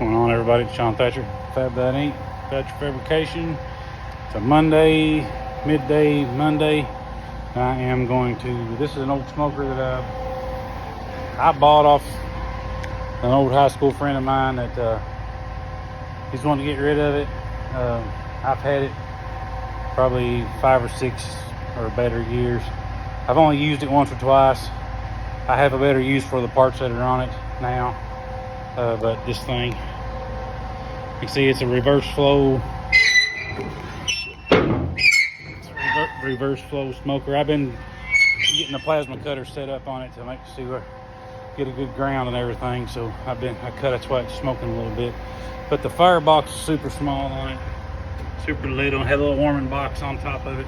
Going on, everybody? It's Sean Thatcher, Fab That Ain't, Thatcher Fabrication. It's a Monday, midday Monday. I am going to, this is an old smoker that I bought off an old high school friend of mine that he's wanting to get rid of it. I've had it probably 5 or 6 or better years. I've only used it once or twice. I have a better use for the parts that are on it now. But this thing, you see, it's a reverse flow. Reverse flow smoker. I've been getting a plasma cutter set up on it to get a good ground and everything. So I cut it while it's smoking a little bit. But the firebox is super small on it, super little. Had a little warming box on top of it.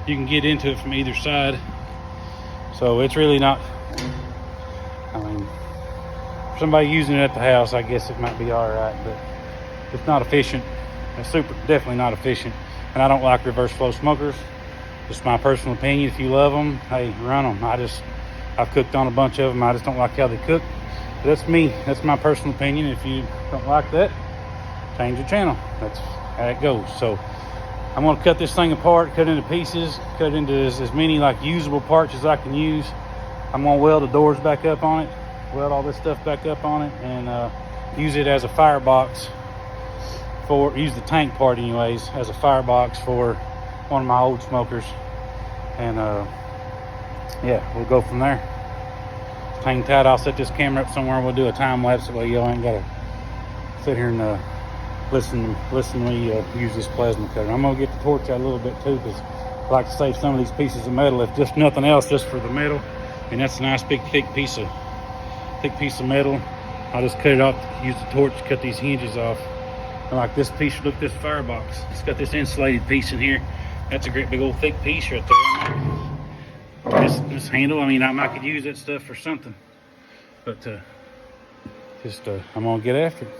You can get into it from either side. So it's really not. I mean, for somebody using it at the house, I guess it might be all right, but it's not efficient. It's definitely not efficient. And I don't like reverse flow smokers. Just my personal opinion. If you love them, hey, run them. I've cooked on a bunch of them. I just don't like how they cook. But that's me. That's my personal opinion. If you don't like that, change your channel. That's how it goes. So I'm going to cut this thing apart, cut it into pieces, cut it into as many like usable parts as I can use. I'm going to weld the doors back up on it, weld all this stuff back up on it, and use it as a firebox use the tank part anyways as a firebox for one of my old smokers. And yeah, we'll go from there. Hang tight. I'll set this camera up somewhere and we'll do a time lapse. That way y'all ain't gotta sit here and listen when we use this plasma cutter. I'm gonna get the torch out a little bit too, because I like to save some of these pieces of metal, if just nothing else, just for the metal. And that's a nice big thick piece of metal. I'll just cut it off, use the torch to cut these hinges off. And like this piece, look at this firebox. It's got this insulated piece in here. That's a great big old thick piece right there. This handle, I mean, I could use that stuff for something. But I'm gonna get after it.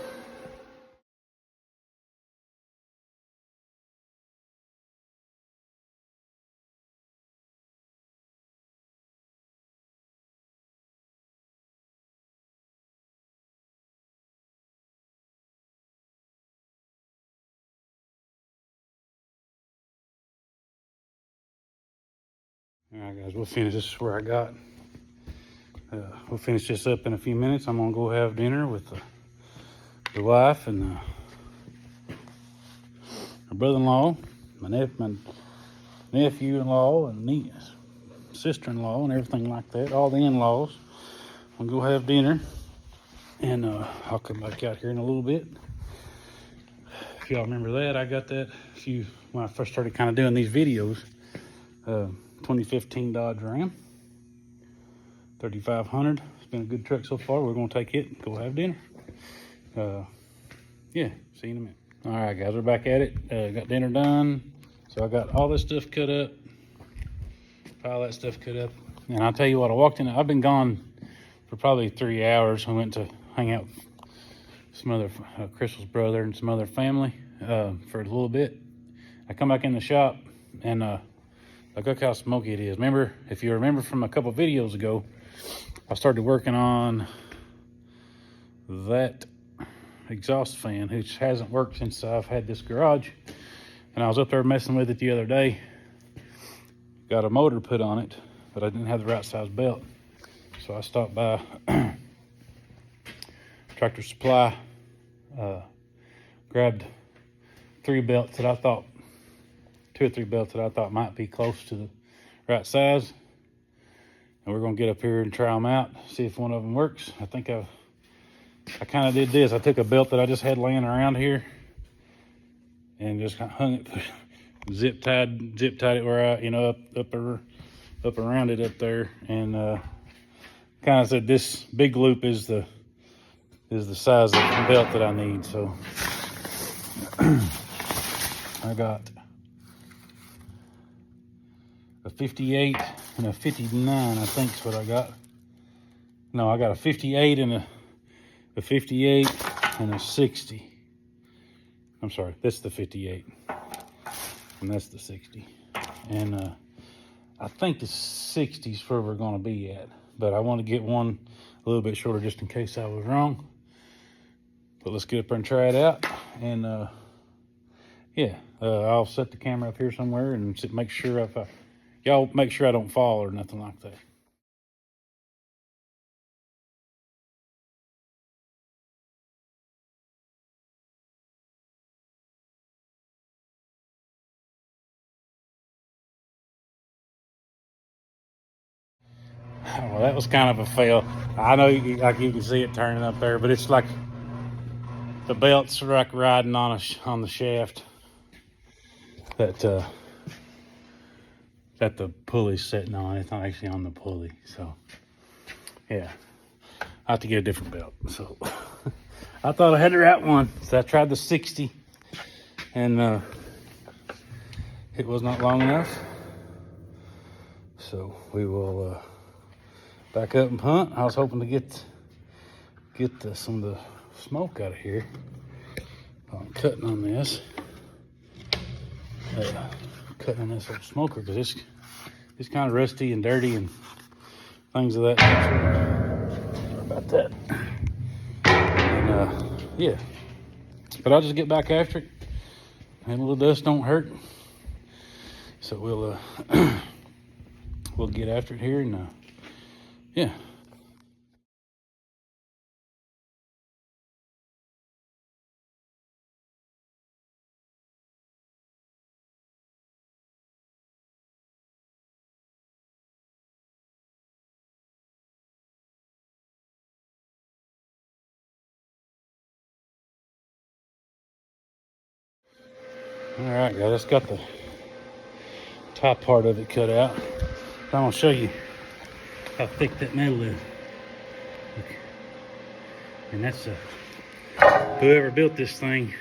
All right, guys, we'll finish this where I got. We'll finish this up in a few minutes. I'm gonna go have dinner with the wife and her brother-in-law, my nephew-in-law, and sister-in-law, and everything like that. All the in-laws. I'm gonna go have dinner, and I'll come back out here in a little bit. If y'all remember that, I got that when I first started kind of doing these videos. 2015 Dodge Ram 3500. It's been a good truck so far. We're gonna take it and go have dinner. Yeah, see you in a minute. All right, guys, we're back at it. Got dinner done. So I got all this stuff cut up, all that stuff cut up. And I'll tell you what, I walked in. I've been gone for probably 3 hours. I went to hang out with some other Crystal's brother and some other family for a little bit. I come back in the shop and look how smoky it is. If you remember from a couple videos ago, I started working on that exhaust fan, which hasn't worked since I've had this garage. And I was up there messing with it the other day. Got a motor put on it, but I didn't have the right size belt. So I stopped by Tractor Supply, grabbed 2 or 3 belts that I thought might be close to the right size. And we're gonna get up here and try them out, see if one of them works. I think I kind of did this. I took a belt that I just had laying around here and just kind of hung it, zip tied it where up around it up there, and kind of said this big loop is the size of the belt that I need. So I got a 58 and a 59, I think is what I got. No, I got a 58 and a 58 and a 60. I'm sorry, that's the 58 and that's the 60. And I think the 60 is where we're gonna be at, but I want to get one a little bit shorter just in case I was wrong. But let's get up there and try it out. And yeah, I'll set the camera up here somewhere and make sure y'all make sure I don't fall or nothing like that. Well, that was kind of a fail. I know like you can see it turning up there, but it's like the belt's like riding on the shaft that the pulley's sitting on. It's not actually on the pulley. So yeah, I have to get a different belt. So I thought I had the right one. So I tried the 60, and it was not long enough. So we will back up and punt. I was hoping to get some of the smoke out of here. I'm cutting on this. Cutting on this old smoker because it's kind of rusty and dirty and things of that nature. Sorry about that. And yeah, but I'll just get back after it. And a little dust don't hurt. So we'll we'll get after it here and yeah. All right, guys, that's got the top part of it cut out. I'm gonna show you how thick that metal is. Look. And that's whoever built this thing.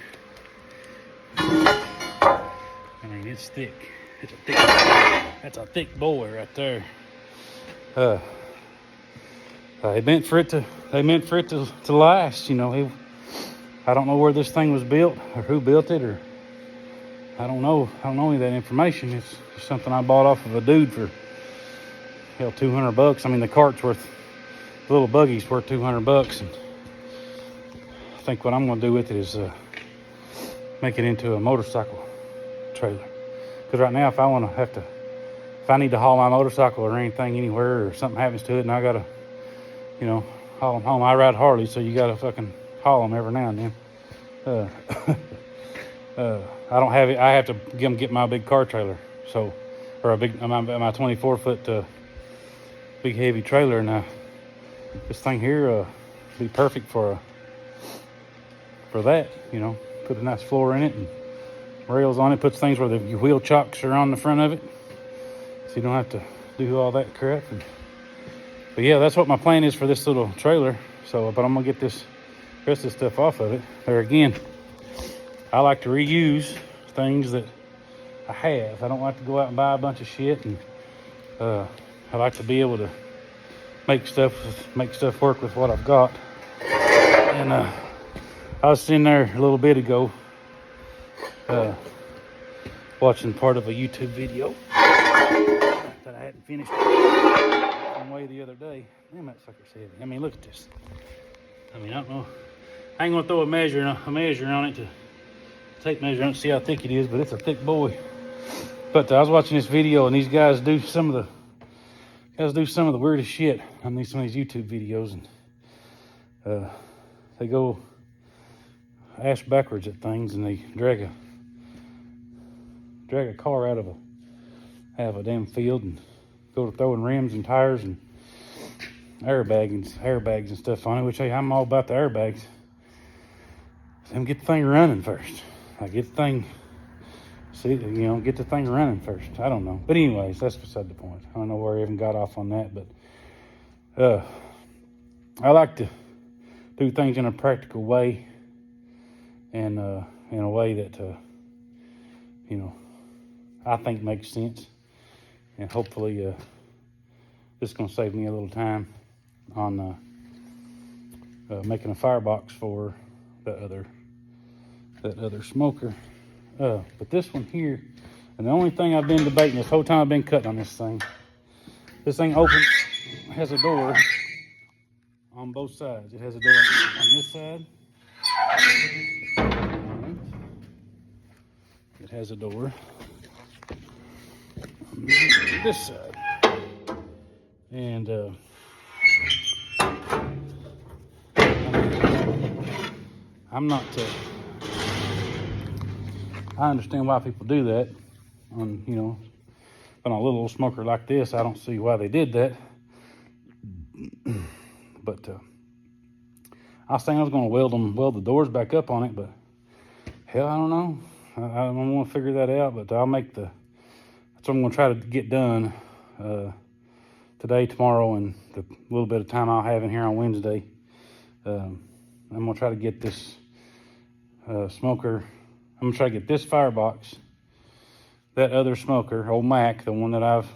I mean, it's thick. It's a thick. That's a thick boy right there. They meant for it to last. You know, I don't know where this thing was built or who built it, or I don't know any of that information. It's just something I bought off of a dude for hell $200. I mean, the cart's worth, the little buggy's worth $200, and I think what I'm gonna do with it is make it into a motorcycle trailer. Because right now, if I need to haul my motorcycle or anything anywhere, or something happens to it, and I gotta, you know, haul them home. I ride Harley, so you gotta fucking haul them every now and then. I don't have it. I have to get my big car trailer, so, or my 24-foot big heavy trailer, and this thing here be perfect for that. You know, put a nice floor in it and rails on it. Puts things where your wheel chocks are on the front of it, so you don't have to do all that crap. But yeah, that's what my plan is for this little trailer. So, but I'm gonna get the rest of this stuff off of it. There again, I like to reuse things that I have. I don't like to go out and buy a bunch of shit, and I like to be able to make stuff work with what I've got. And I was sitting there a little bit ago watching part of a YouTube video that I hadn't finished one way the other day. Damn, that sucker's heavy. I mean, look at this. I mean, I don't know. I ain't gonna throw a measure on it to tape measure on it to see how thick it is, but it's a thick boy. But I was watching this video, and these guys do some of the weirdest shit on some of these YouTube videos, and they go ass backwards at things, and they drag a car out of a damn field, and go to throwing rims and tires and airbags and stuff on it. Which, hey, I'm all about the airbags. Let them get the thing running first. Get the thing running first. I don't know. But anyways, that's beside the point. I don't know where I even got off on that, but I like to do things in a practical way, and in a way that I think makes sense. And hopefully this is going to save me a little time on making a firebox for that other smoker. But this one here, and the only thing I've been debating this whole time I've been cutting on this thing has a door on both sides. It has a door on this side It has a door. This side. And I'm not. I understand why people do that. On on a little smoker like this, I don't see why they did that. But I was thinking I was going to weld the doors back up on it, but hell, I don't know. I don't want to figure that out. But I'll make that's what I'm going to try to get done today, tomorrow, and the little bit of time I'll have in here on Wednesday. I'm going to try to get this smoker. I'm going to try to get this firebox, that other smoker, Ol Mack, the one that I've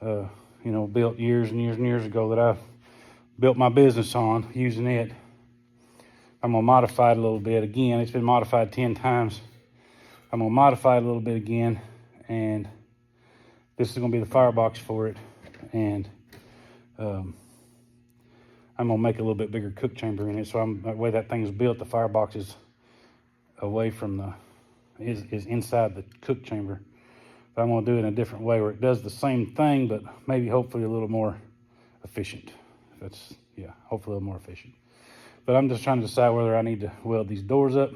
built years and years and years ago, that I've built my business on, using it. I'm going to modify it a little bit again. It's been modified 10 times. I'm going to modify it a little bit again, and this is going to be the firebox for it. And I'm going to make a little bit bigger cook chamber in it. So the way that thing is built, the firebox is away from is inside the cook chamber. But I'm going to do it in a different way where it does the same thing, but maybe hopefully a little more efficient. Hopefully a little more efficient. But I'm just trying to decide whether I need to weld these doors up.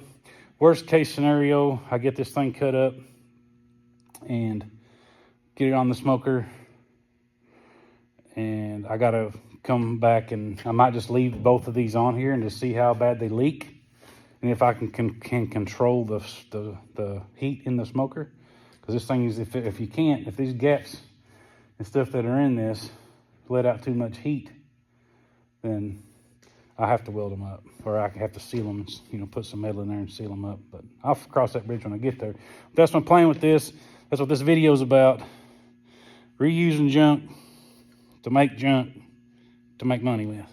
Worst case scenario, I get this thing cut up and get it on the smoker, and I gotta come back, and I might just leave both of these on here and just see how bad they leak, and if I can control the heat in the smoker. Because this thing is, if these gaps and stuff that are in this let out too much heat, then I have to weld them up, or I have to seal them, put some metal in there and seal them up. But I'll cross that bridge when I get there. That's my plan with this. That's what this video is about. Reusing junk to make money with.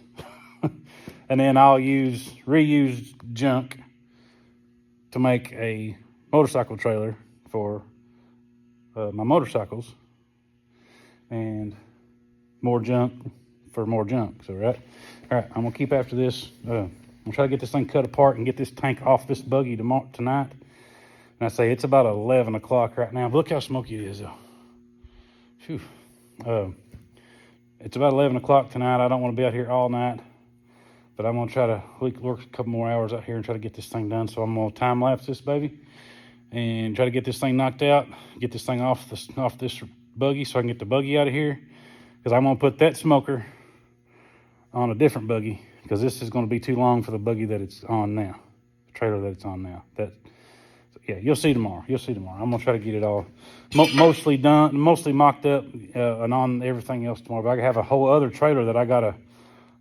And then I'll use reused junk to make a motorcycle trailer for my motorcycles, and more junk for more junk. So all right, I'm gonna keep after this. I'm gonna try to get this thing cut apart and get this tank off this buggy tonight. And I say it's about 11 o'clock right now. But look how smoky it is, though. Phew. It's about 11 o'clock tonight. I don't want to be out here all night, but I'm gonna try to work a couple more hours out here and try to get this thing done. So I'm gonna time lapse this baby and try to get this thing knocked out, get this thing off this buggy, so I can get the buggy out of here. Because I'm gonna put that smoker on a different buggy, because this is going to be too long for the buggy that it's on now, the trailer that it's on now. You'll see tomorrow. I'm gonna try to get it all mostly done, mostly mocked up, and on everything else tomorrow. But I have a whole other trailer that I got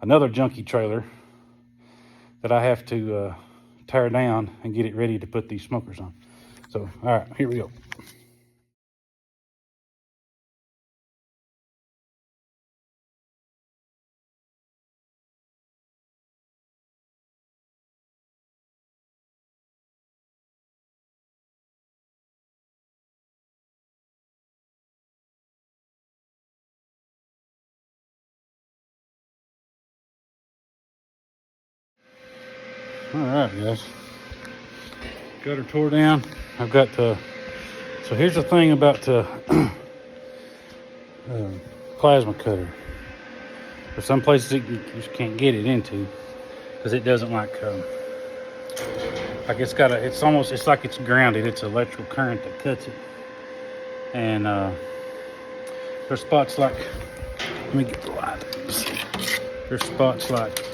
another junky trailer that I have to tear down and get it ready to put these smokers on. So all right, here we go. All right, guys. Gutter tore down. I've got so here's the thing about the plasma cutter. There's some places you just can't get it into because it doesn't like it's like it's grounded. It's electrical current that cuts it. And there's spots like, let me get the light. There's spots like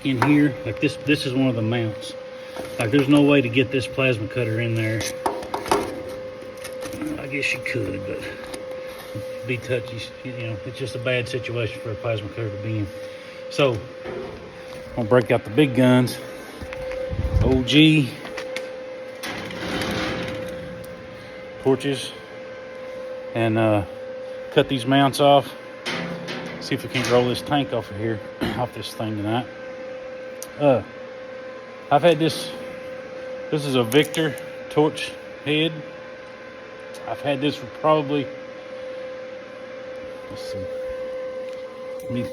in here, like this is one of the mounts. Like there's no way to get this plasma cutter in there. I guess you could, but it'd be touchy. It's just a bad situation for a plasma cutter to be in. So I'm gonna break out the big guns, OG torches, and cut these mounts off. See if we can't roll this tank off of here, off this thing tonight. I've had this is a Victor torch head. I've had this for probably, let's see, let me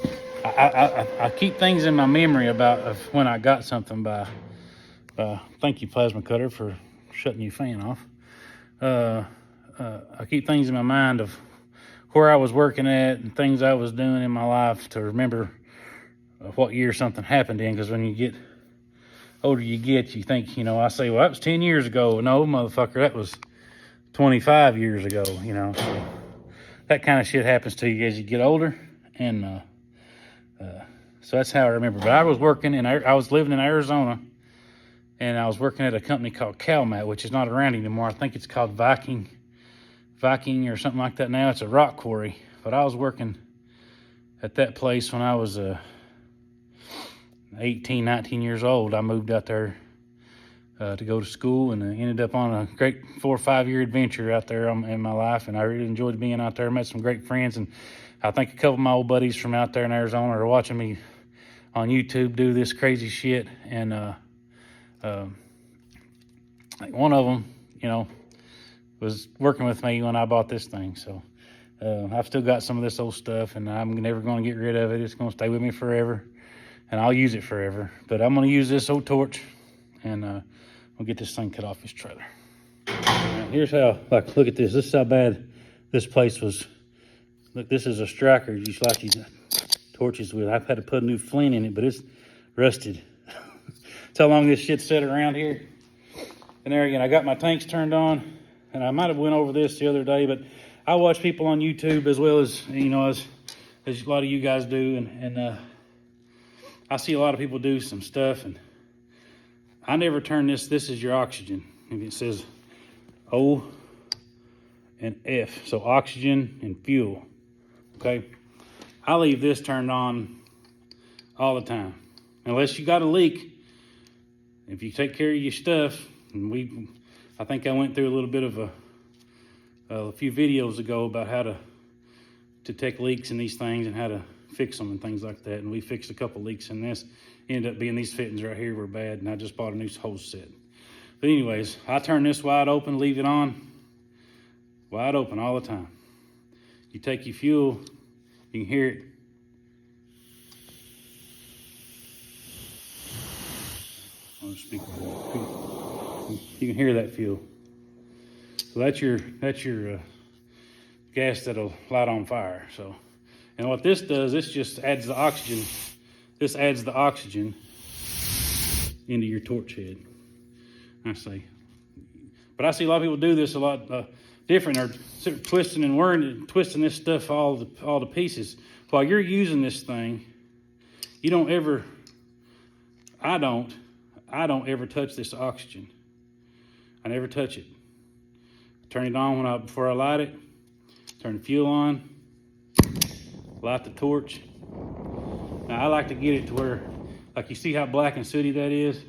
I keep things in my memory of when I got something by thank you, plasma cutter, for shutting your fan off. I keep things in my mind of where I was working at and things I was doing in my life to remember what year something happened in. Because when you get older, you think, I say, well, that was 10 years ago. No, motherfucker, that was 25 years ago, So that kind of shit happens to you as you get older. And so that's how I remember. But I was working, and I was living in Arizona, and I was working at a company called Mat, which is not around anymore. I think it's called Viking or something like that now. It's a rock quarry. But I was working at that place when I was 18, 19 years old. I moved out there to go to school, and ended up on a great 4 or 5 year adventure out there in my life. And I really enjoyed being out there. Met some great friends, and I think a couple of my old buddies from out there in Arizona are watching me on YouTube do this crazy shit. And like one of them, was working with me when I bought this thing. So I've still got some of this old stuff, and I'm never going to get rid of it. It's going to stay with me forever, and I'll use it forever. But I'm going to use this old torch, and we'll get this thing cut off this trailer. Now, here's how, look at this. This is how bad this place was. Look, this is a striker. You like these torches with. I've had to put a new flint in it, but it's rusted. That's how long this shit's set around here. And there again, I got my tanks turned on, and I might have went over this the other day, but I watch people on YouTube as well as, as a lot of you guys do, and I see a lot of people do some stuff, and I never turn this. This is your oxygen. And it says O and F, so oxygen and fuel. Okay, I leave this turned on all the time, unless you got a leak. If you take care of your stuff, and I think I went through a little bit of a few videos ago about how to take leaks in these things and how to fix them and things like that. And we fixed a couple leaks in this. Ended up being these fittings right here were bad, and I just bought a new hose set. But anyways, I turn this wide open, leave it on, wide open all the time. You take your fuel, you can hear it. On the speaker. You can hear that fuel. So that's your gas that'll light on fire. So, and what this does, this just adds the oxygen. This adds the oxygen into your torch head. I say, but I see a lot of people do this a lot different, or twisting this stuff all to pieces. While you're using this thing, you don't ever. I don't ever touch this oxygen. I never touch it. Turn it on before I light it. Turn the fuel on. Light the torch. Now I like to get it to where, like you see how black and sooty that is?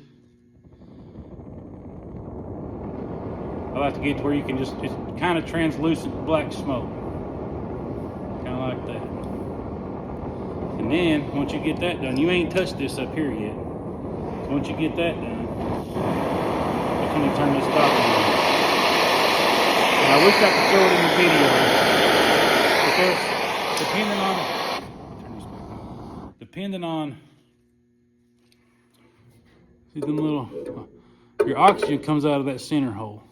I like to get it to where you can it's kind of translucent black smoke. Kind of like that. And then, once you get that done, you ain't touched this up here yet. Once you get that done, that's when you turn this top on. And I wish I could throw it in the video, because depending on see them little, your oxygen comes out of that center hole,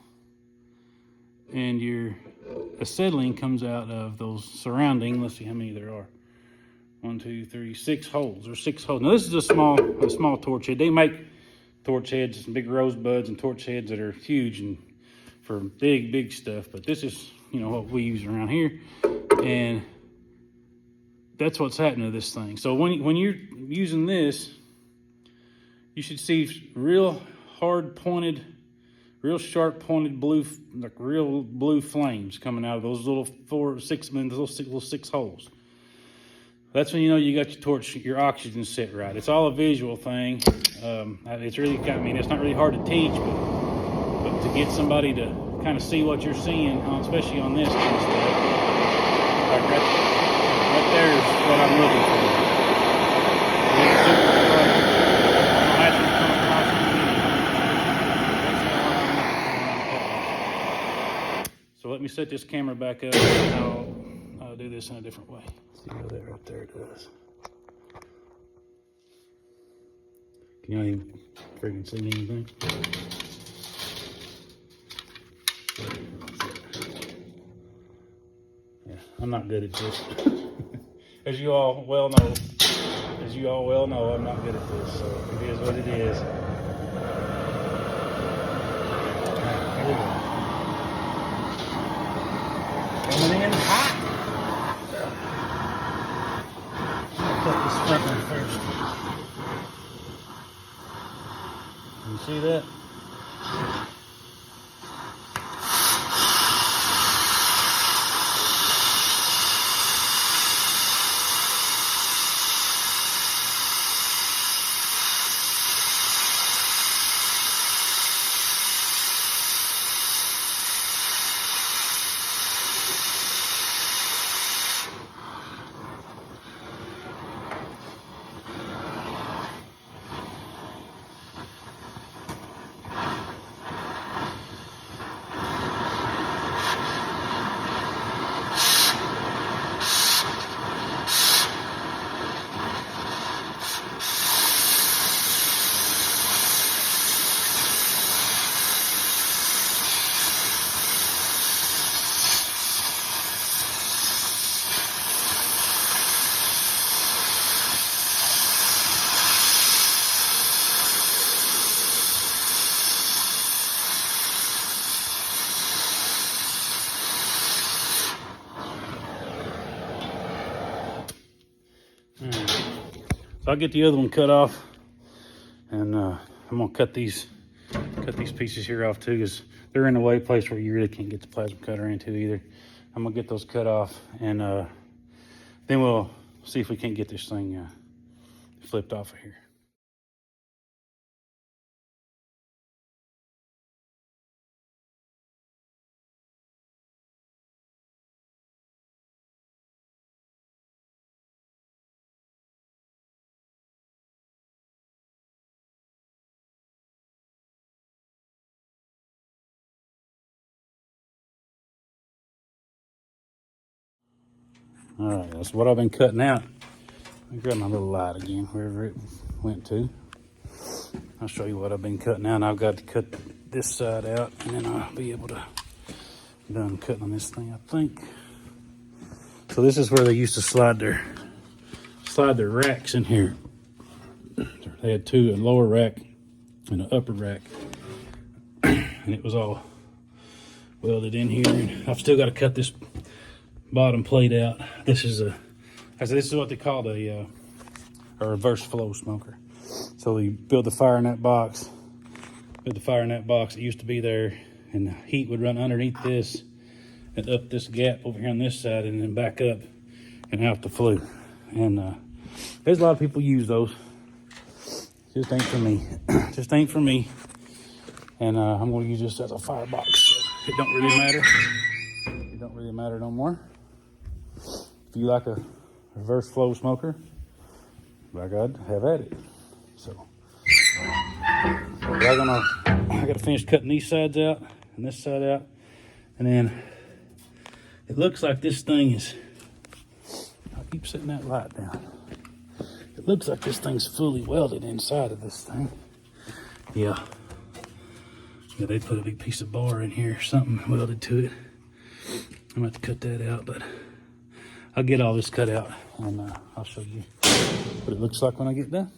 and your acetylene comes out of those surrounding. Let's see how many there are. 1, 2, 3, 6 holes. There's 6 holes. Now this is a small torch head. They make torch heads, big rosebuds, and torch heads that are huge and for big stuff. But this is, what we use around here, and that's what's happening to this thing. So when you're using this, you should see real hard pointed, real sharp pointed blue, like real blue flames coming out of those little 6 holes. That's when you got your torch, your oxygen set right. It's all a visual thing. It's really it's not really hard to teach, but to get somebody to kind of see what you're seeing, especially on this kind of stuff, like right there is what I'm looking for. So let me set this camera back up, and I'll do this in a different way. See how that right there does. Can y'all even freaking see anything? Yeah, I'm not good at this. As you all well know, I'm not good at this, so it is what it is. Alright, here we go. Coming in hot. Cut this front one first. You see that? So I'll get the other one cut off, and I'm gonna cut these pieces here off too, because they're in a way place where you really can't get the plasma cutter into either. I'm gonna get those cut off, and then we'll see if we can't get this thing flipped off of here. All right, that's what I've been cutting out. I grab my little light again, wherever it went to. I'll show you what I've been cutting out. I've got to cut this side out, and then I'll be able to be done cutting on this thing, I think. So this is where they used to slide their racks in here. They had two, a lower rack and an upper rack, and it was all welded in here. And I've still got to cut this bottom plate out. This is what they call a reverse flow smoker. So you build the fire in that box. It used to be there, and the heat would run underneath this and up this gap over here on this side, and then back up and out the flue. And there's a lot of people use those. Just ain't for me. Just ain't for me. And I'm going to use this as a firebox. So it don't really matter. It don't really matter no more. If you like a reverse flow smoker, by God, have at it. So I got to finish cutting these sides out and this side out, and then it looks like this thing is. I keep setting that light down. It looks like this thing's fully welded inside of this thing. Yeah. Yeah, they put a big piece of bar in here, something welded to it. I'm gonna have to cut that out, but I'll get all this cut out, and I'll show you what it looks like when I get done.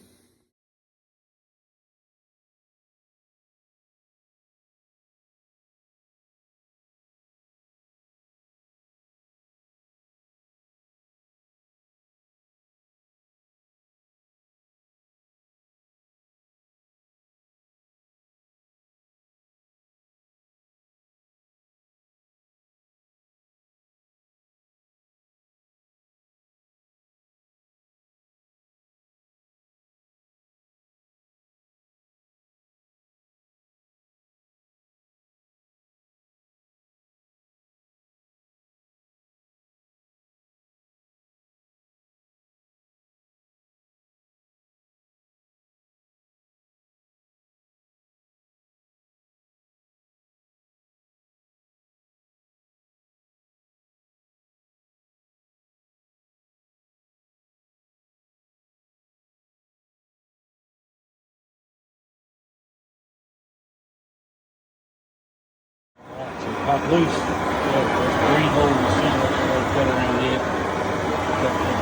pop loose. There's a green hole in the center where I cut around it.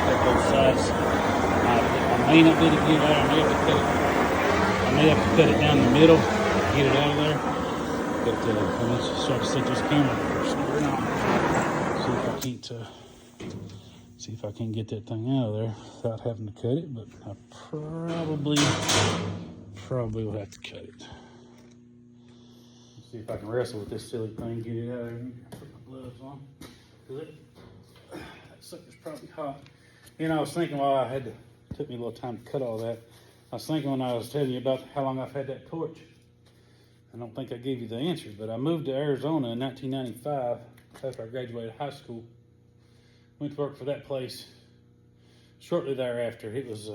Cut both sides. I may not be able to get it out. I may have to cut it down the middle, get it out of there. But let's start to set this camera first. See if I can't get that thing out of there without having to cut it. But I probably will have to cut it. Let's see if I can wrestle with this silly thing, get it out of there. Put my gloves on. That sucker's probably hot. You know, I was thinking while it took me a little time to cut all that. I was thinking when I was telling you about how long I've had that torch. I don't think I gave you the answer, but I moved to Arizona in 1995 after I graduated high school. Went to work for that place shortly thereafter. It was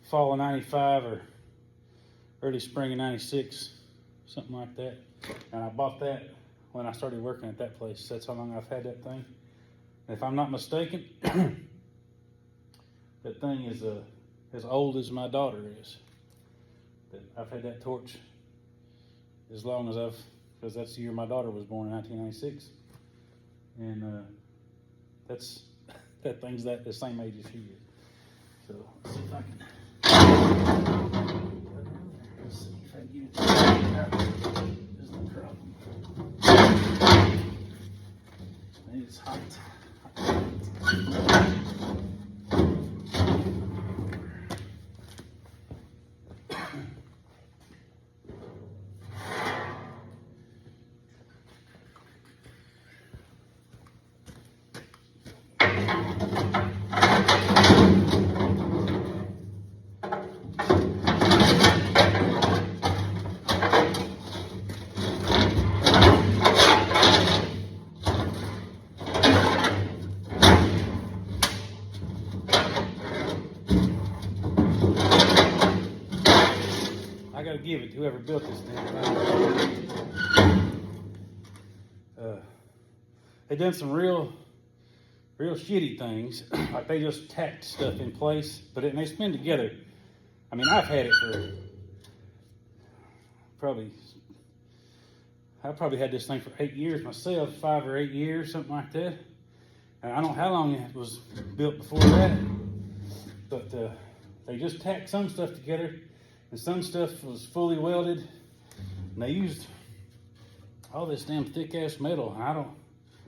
fall of 95 or early spring of 96, something like that. And I bought that when I started working at that place. That's how long I've had that thing. And if I'm not mistaken, that thing is as old as my daughter is. But I've had that torch as long as because that's the year my daughter was born in 1996. And that thing's the same age as she is. So let's see if I can. Let's see if I can get it out. There's no problem. It's hot. I gotta give it to whoever built this thing. They done some real shitty things. Like they just tacked stuff in place, but they spin together. I mean, I've had it for I probably had this thing for 8 years myself, 5 or 8 years, something like that. And I don't know how long it was built before that, but they just tacked some stuff together. And some stuff was fully welded, and they used all this damn thick-ass metal. I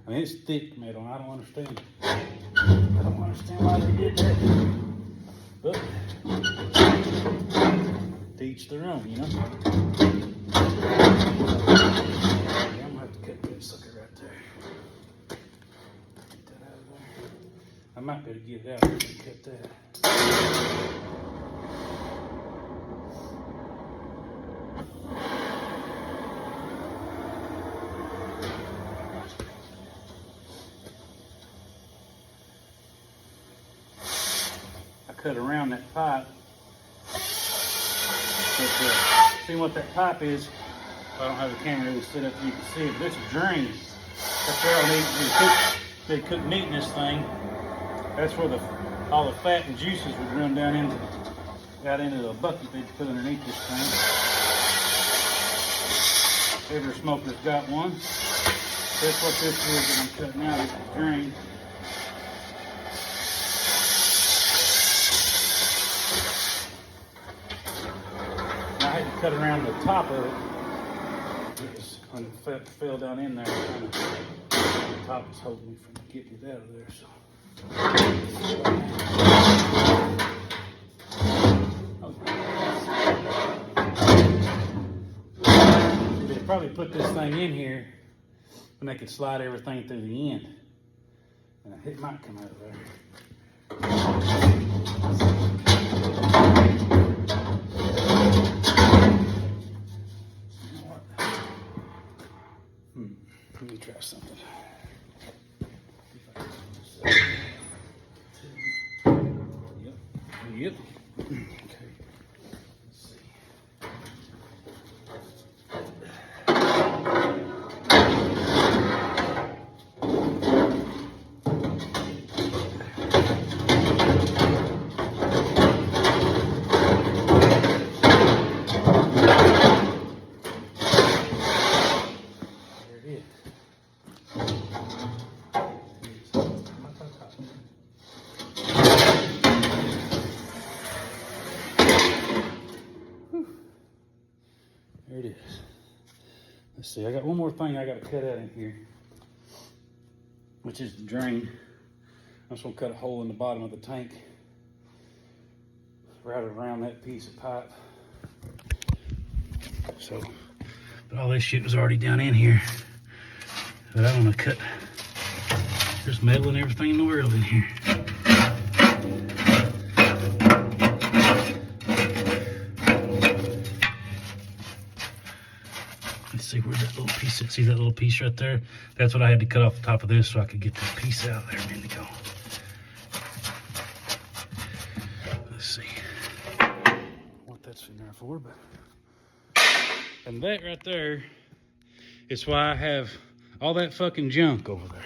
mean, it's thick metal, and I don't understand. I don't understand why they did that. But to each their own, you know? Yeah, I'm gonna have to cut that sucker right there. Get that out of there. I might be able to get it out and cut that. Cut around that pipe. But see what that pipe is. I don't have the camera really set up so you can see it, but it's a drain. That's where they cook meat in this thing. That's where all the fat and juices would run down into the bucket they'd put underneath this thing. Every smoker's got one. That's what this is that I'm cutting out, is the drain. Cut around the top of it. Because when it fell down in there, the top was holding me from getting it out of there. So they probably put this thing in here when they could slide everything through the end. And it might come out of there. Let me try something. Yep. Okay. Let's see. There it is. There it is. Let's see, I got one more thing I got to cut out in here, which is the drain. I'm just gonna cut a hole in the bottom of the tank, right around that piece of pipe. So, but all this shit was already down in here. But I want to cut. There's metal and everything in the world in here. Let's see, where's that little piece? See that little piece right there? That's what I had to cut off the top of this so I could get that piece out of there a minute ago. Let's see what that's in there for, but. And that right there is why I have all that fucking junk over there.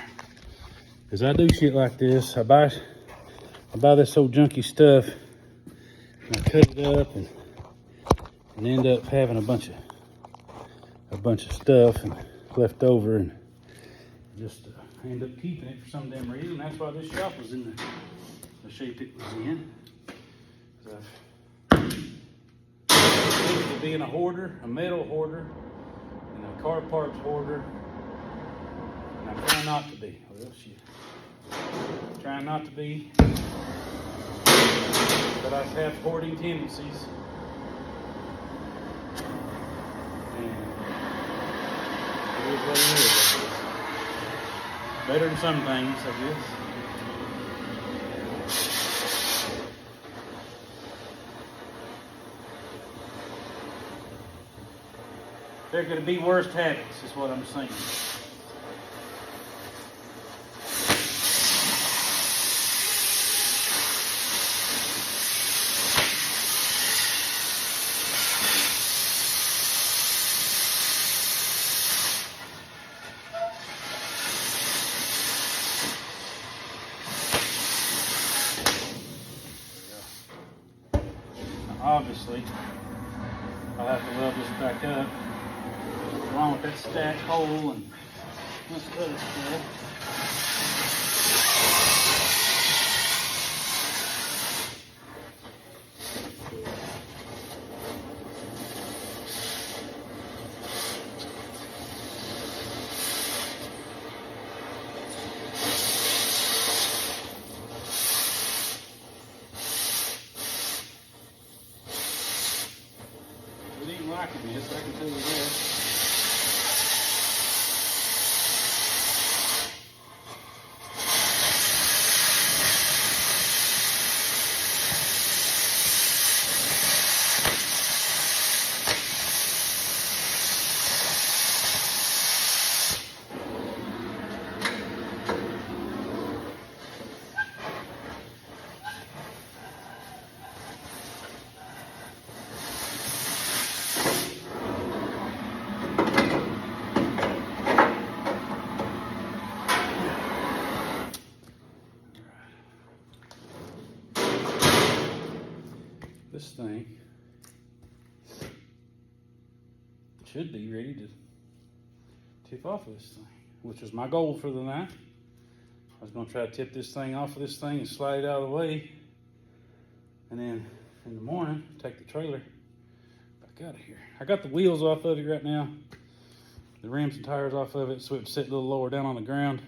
Cause I do shit like this. I buy this old junky stuff and I cut it up and end up having a bunch of stuff and left over, and just end up keeping it for some damn reason. That's why this shop was in the shape it was in. To being a hoarder, a metal hoarder, and a car parts hoarder, and I'm trying not to be. Well, shit. Trying not to be, but I have hoarding tendencies. And it is what it is, I guess. Better than some things, I guess. There could be worse habits, is what I'm saying. Obviously, I'll have to weld this back up, along with that stack hole and this other stuff. It ain't liking this, I can tell you that. This thing should be ready to tip off of this thing, which was my goal for the night. I was going to try to tip this thing off of this thing and slide it out of the way, and then in the morning take the trailer back out of here. I got the wheels off of it right now, the rims and tires off of it, so it would sit a little lower down on the ground.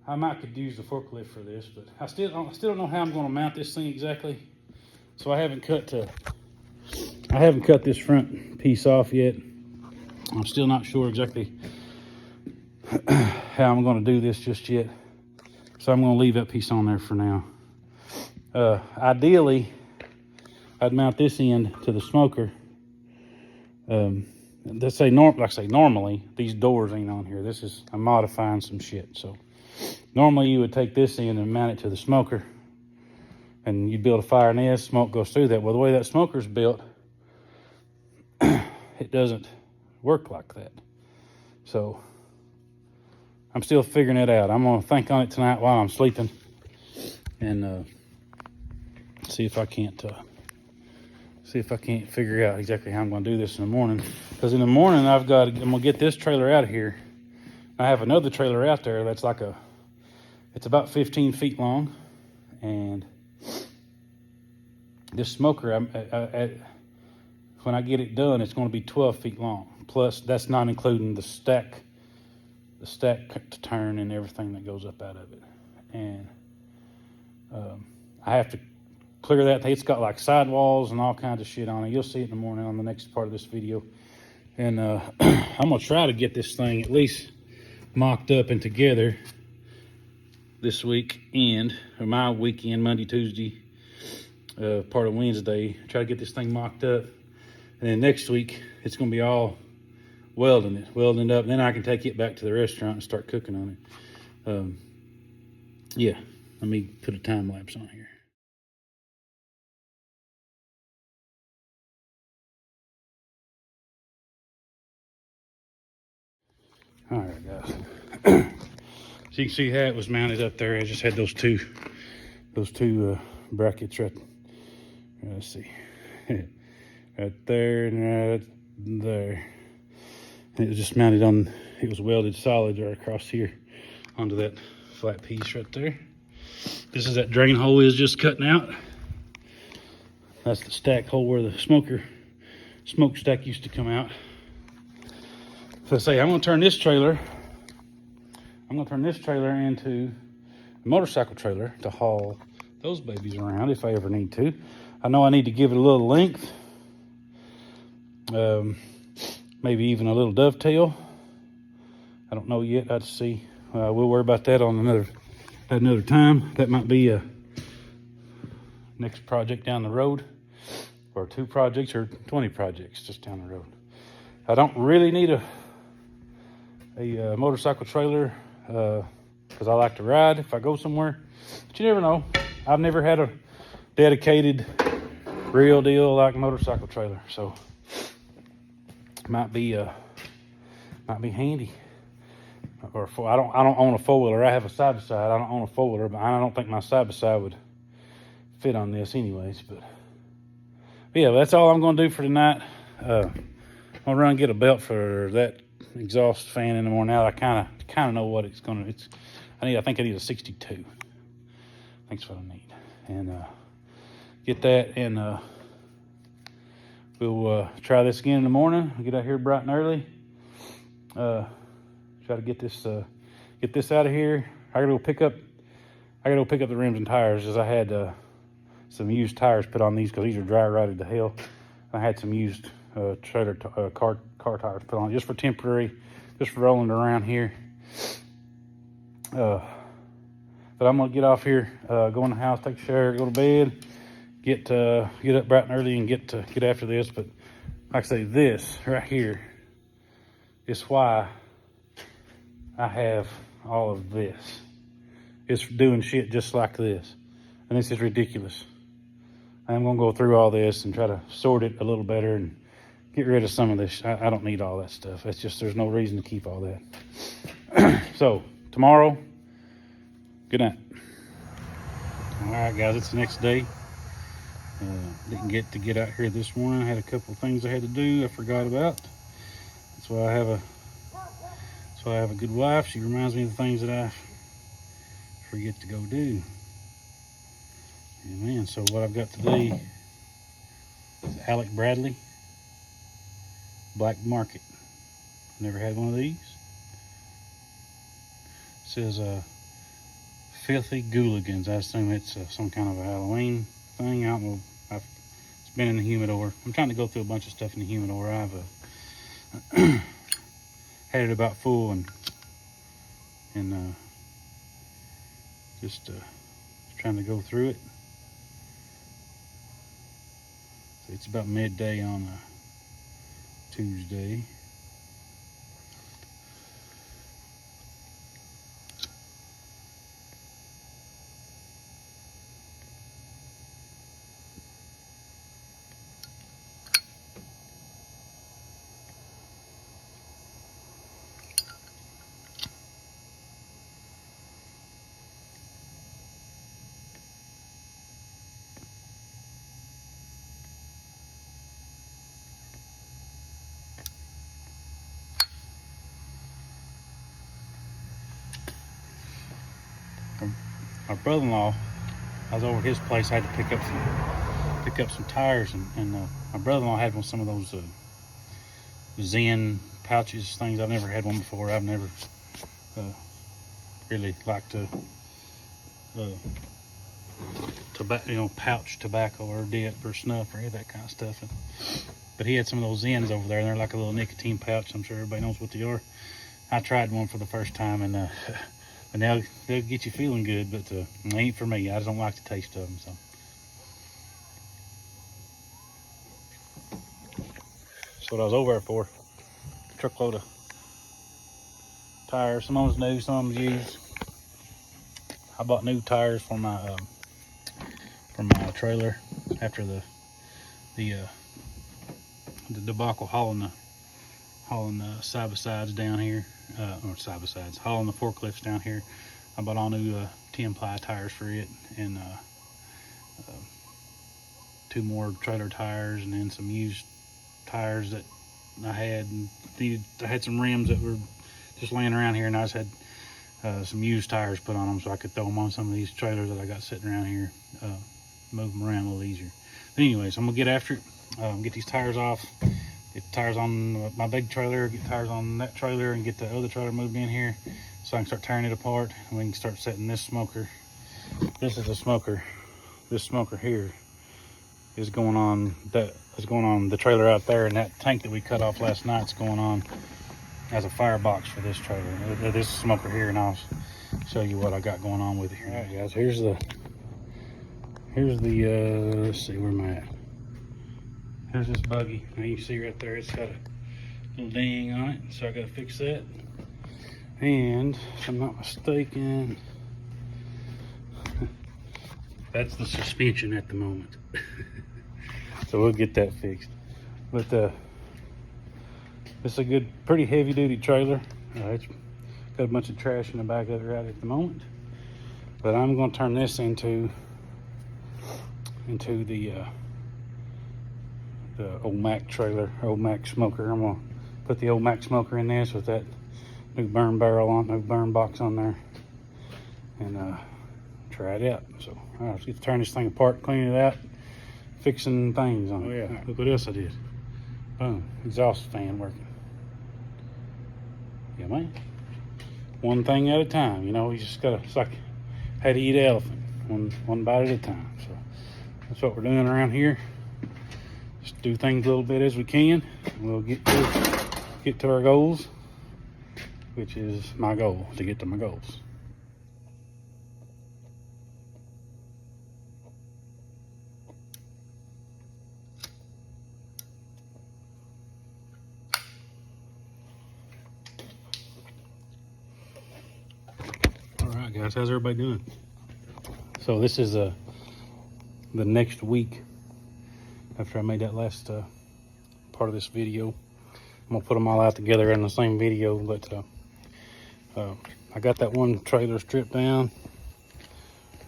I might could use the forklift for this, but I still don't know how I'm going to mount this thing exactly. So I haven't cut this front piece off yet. I'm still not sure exactly how I'm going to do this just yet. So I'm going to leave that piece on there for now. Ideally, I'd mount this end to the smoker. Let's say normally these doors ain't on here. I'm modifying some shit. So normally you would take this end and mount it to the smoker, and you'd build a fire nest, smoke goes through that. Well, the way that smoker's built, it doesn't work like that. So I'm still figuring it out. I'm gonna think on it tonight while I'm sleeping, and see if I can't figure out exactly how I'm gonna do this in the morning. Because in the morning I'm gonna get this trailer out of here. I have another trailer out there that's it's about 15 feet long, and This smoker, when I get it done, it's going to be 12 feet long. Plus, that's not including the stack to turn and everything that goes up out of it. And I have to clear that. It's got like sidewalls and all kinds of shit on it. You'll see it in the morning on the next part of this video. And I'm gonna try to get this thing at least mocked up and together this weekend, or my weekend, Monday, Tuesday, part of Wednesday. Try to get this thing mocked up, and then next week it's gonna be all welding up. Then I can take it back to the restaurant and start cooking on it. Yeah, let me put a time lapse on here. All right, guys. So you can see how it was mounted up there. I just had those two brackets right. Let's see, right there and right there. And it was just mounted on. It was welded solid right across here onto that flat piece right there. This is that drain hole is just cutting out. That's the stack hole where the smokestack used to come out. So I say I'm gonna turn this trailer into a motorcycle trailer to haul those babies around if I ever need to. I know I need to give it a little length, maybe even a little dovetail. I don't know yet. I'd see. We'll worry about that on another time. That might be a next project down the road, or 2 projects or 20 projects just down the road. I don't really need a motorcycle trailer because I like to ride if I go somewhere, but you never know. I've never had a dedicated real deal like motorcycle trailer, so might be handy. Or I don't own a 4-wheeler. I have a side-by-side. I don't own a 4-wheeler, but I don't think my side-by-side would fit on this anyways. But yeah, that's all I'm going to do for tonight. I'm gonna run and get a belt for that exhaust fan in the morning. Now I kind of know what it's gonna. I think I need a 62. That's what I need, and get that, and we'll try this again in the morning. I'll get out here bright and early. Try to get this out of here. I gotta go pick up the rims and tires, as I had some used tires put on these because these are dry rotted to hell. I had some used trailer car tires put on just for temporary, just for rolling around here. But I'm gonna get off here, go in the house, take a shower, go to bed, get up bright and early and get after this. But like I say, this right here is why I have all of this. It's doing shit just like this, and this is ridiculous. I'm gonna go through all this and try to sort it a little better and get rid of some of this. I don't need all that stuff. It's just, there's no reason to keep all that. So tomorrow, good night. All right, guys, it's the next day. Didn't get out here this morning. I had a couple of things I had to do I forgot about. That's why I have a good wife. She reminds me of the things that I forget to go do. Amen. So what I've got today is Alec Bradley Black Market. Never had one of these. It says Filthy Gooligans. I assume it's some kind of a Halloween thing. I don't know. It's been in the humidor. I'm trying to go through a bunch of stuff in the humidor. I've had it about full and just trying to go through it. So it's about midday on a Tuesday. My brother-in-law, I was over at his place. I had to pick up pick up some tires, and my brother-in-law had some of those Zen pouches things. I've never had one before. I've never really liked to tobacco, pouch tobacco or dip or snuff or any of that kind of stuff. But he had some of those Zens over there, and they're like a little nicotine pouch. I'm sure everybody knows what they are. I tried one for the first time, and now they'll get you feeling good, but they ain't for me. I just don't like the taste of them. So that's what I was over there for. A truckload of tires. Some of them's new, some of them's used. I bought new tires for my trailer after the debacle hauling the side by sides down here, or side by sides, hauling the forklifts down here. I bought all new 10-ply tires for it, and 2 more trailer tires, and then some used tires that I had. And I had some rims that were just laying around here, and I just had some used tires put on them so I could throw them on some of these trailers that I got sitting around here, move them around a little easier. But anyways, I'm gonna get after it, get these tires off, get tires on my big trailer, get tires on that trailer, and get the other trailer moved in here so I can start tearing it apart, and we can start setting this smoker. This is a smoker. This smoker here is going on the trailer out there, and that tank that we cut off last night's going on as a firebox for this trailer. This smoker here, and I'll show you what I got going on with it here. All right, guys, here's the let's see, where am I at? Here's this buggy. Now you see right there, it's got a little ding on it, so I gotta fix that. And if I'm not mistaken, that's the suspension at the moment. So we'll get that fixed. But it's a good, pretty heavy duty trailer. It's got a bunch of trash in the back of it right at the moment. But I'm gonna turn this into the Ol Mack trailer, Ol Mack smoker. I'm gonna put the Ol Mack smoker in this with that new burn barrel on, new burn box on there, and try it out. So all right, let's get to turn this thing apart, clean it out, fixing things on it. Oh yeah, look what else I did. Boom, exhaust fan working. Yeah, man. One thing at a time, you know. You just gotta, it's like how to eat an elephant, one bite at a time. So that's what we're doing around here. Just do things a little bit as we can. We'll get to our goals, which is my goal, to get to my goals. Guys, how's everybody doing? So this is the next week after I made that last part of this video. I'm gonna put them all out together in the same video, but I got that one trailer stripped down.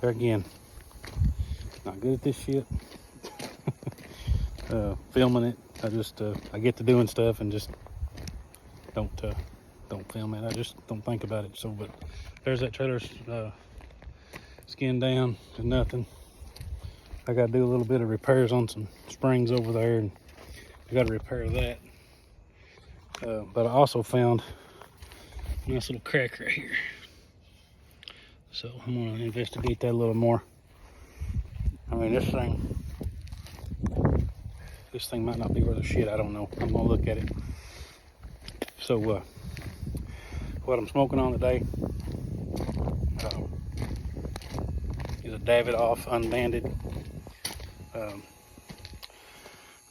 There again, not good at this shit. Filming it, I get to doing stuff and just don't film it. I just don't think about it. So, but there's that trailer skinned down to nothing. I got to do a little bit of repairs on some springs over there, and I got to repair that. But I also found a nice little crack right here. So I'm going to investigate that a little more. I mean, this thing might not be worth a shit. I don't know. I'm going to look at it. So what I'm smoking on today is a Davidoff unbanded.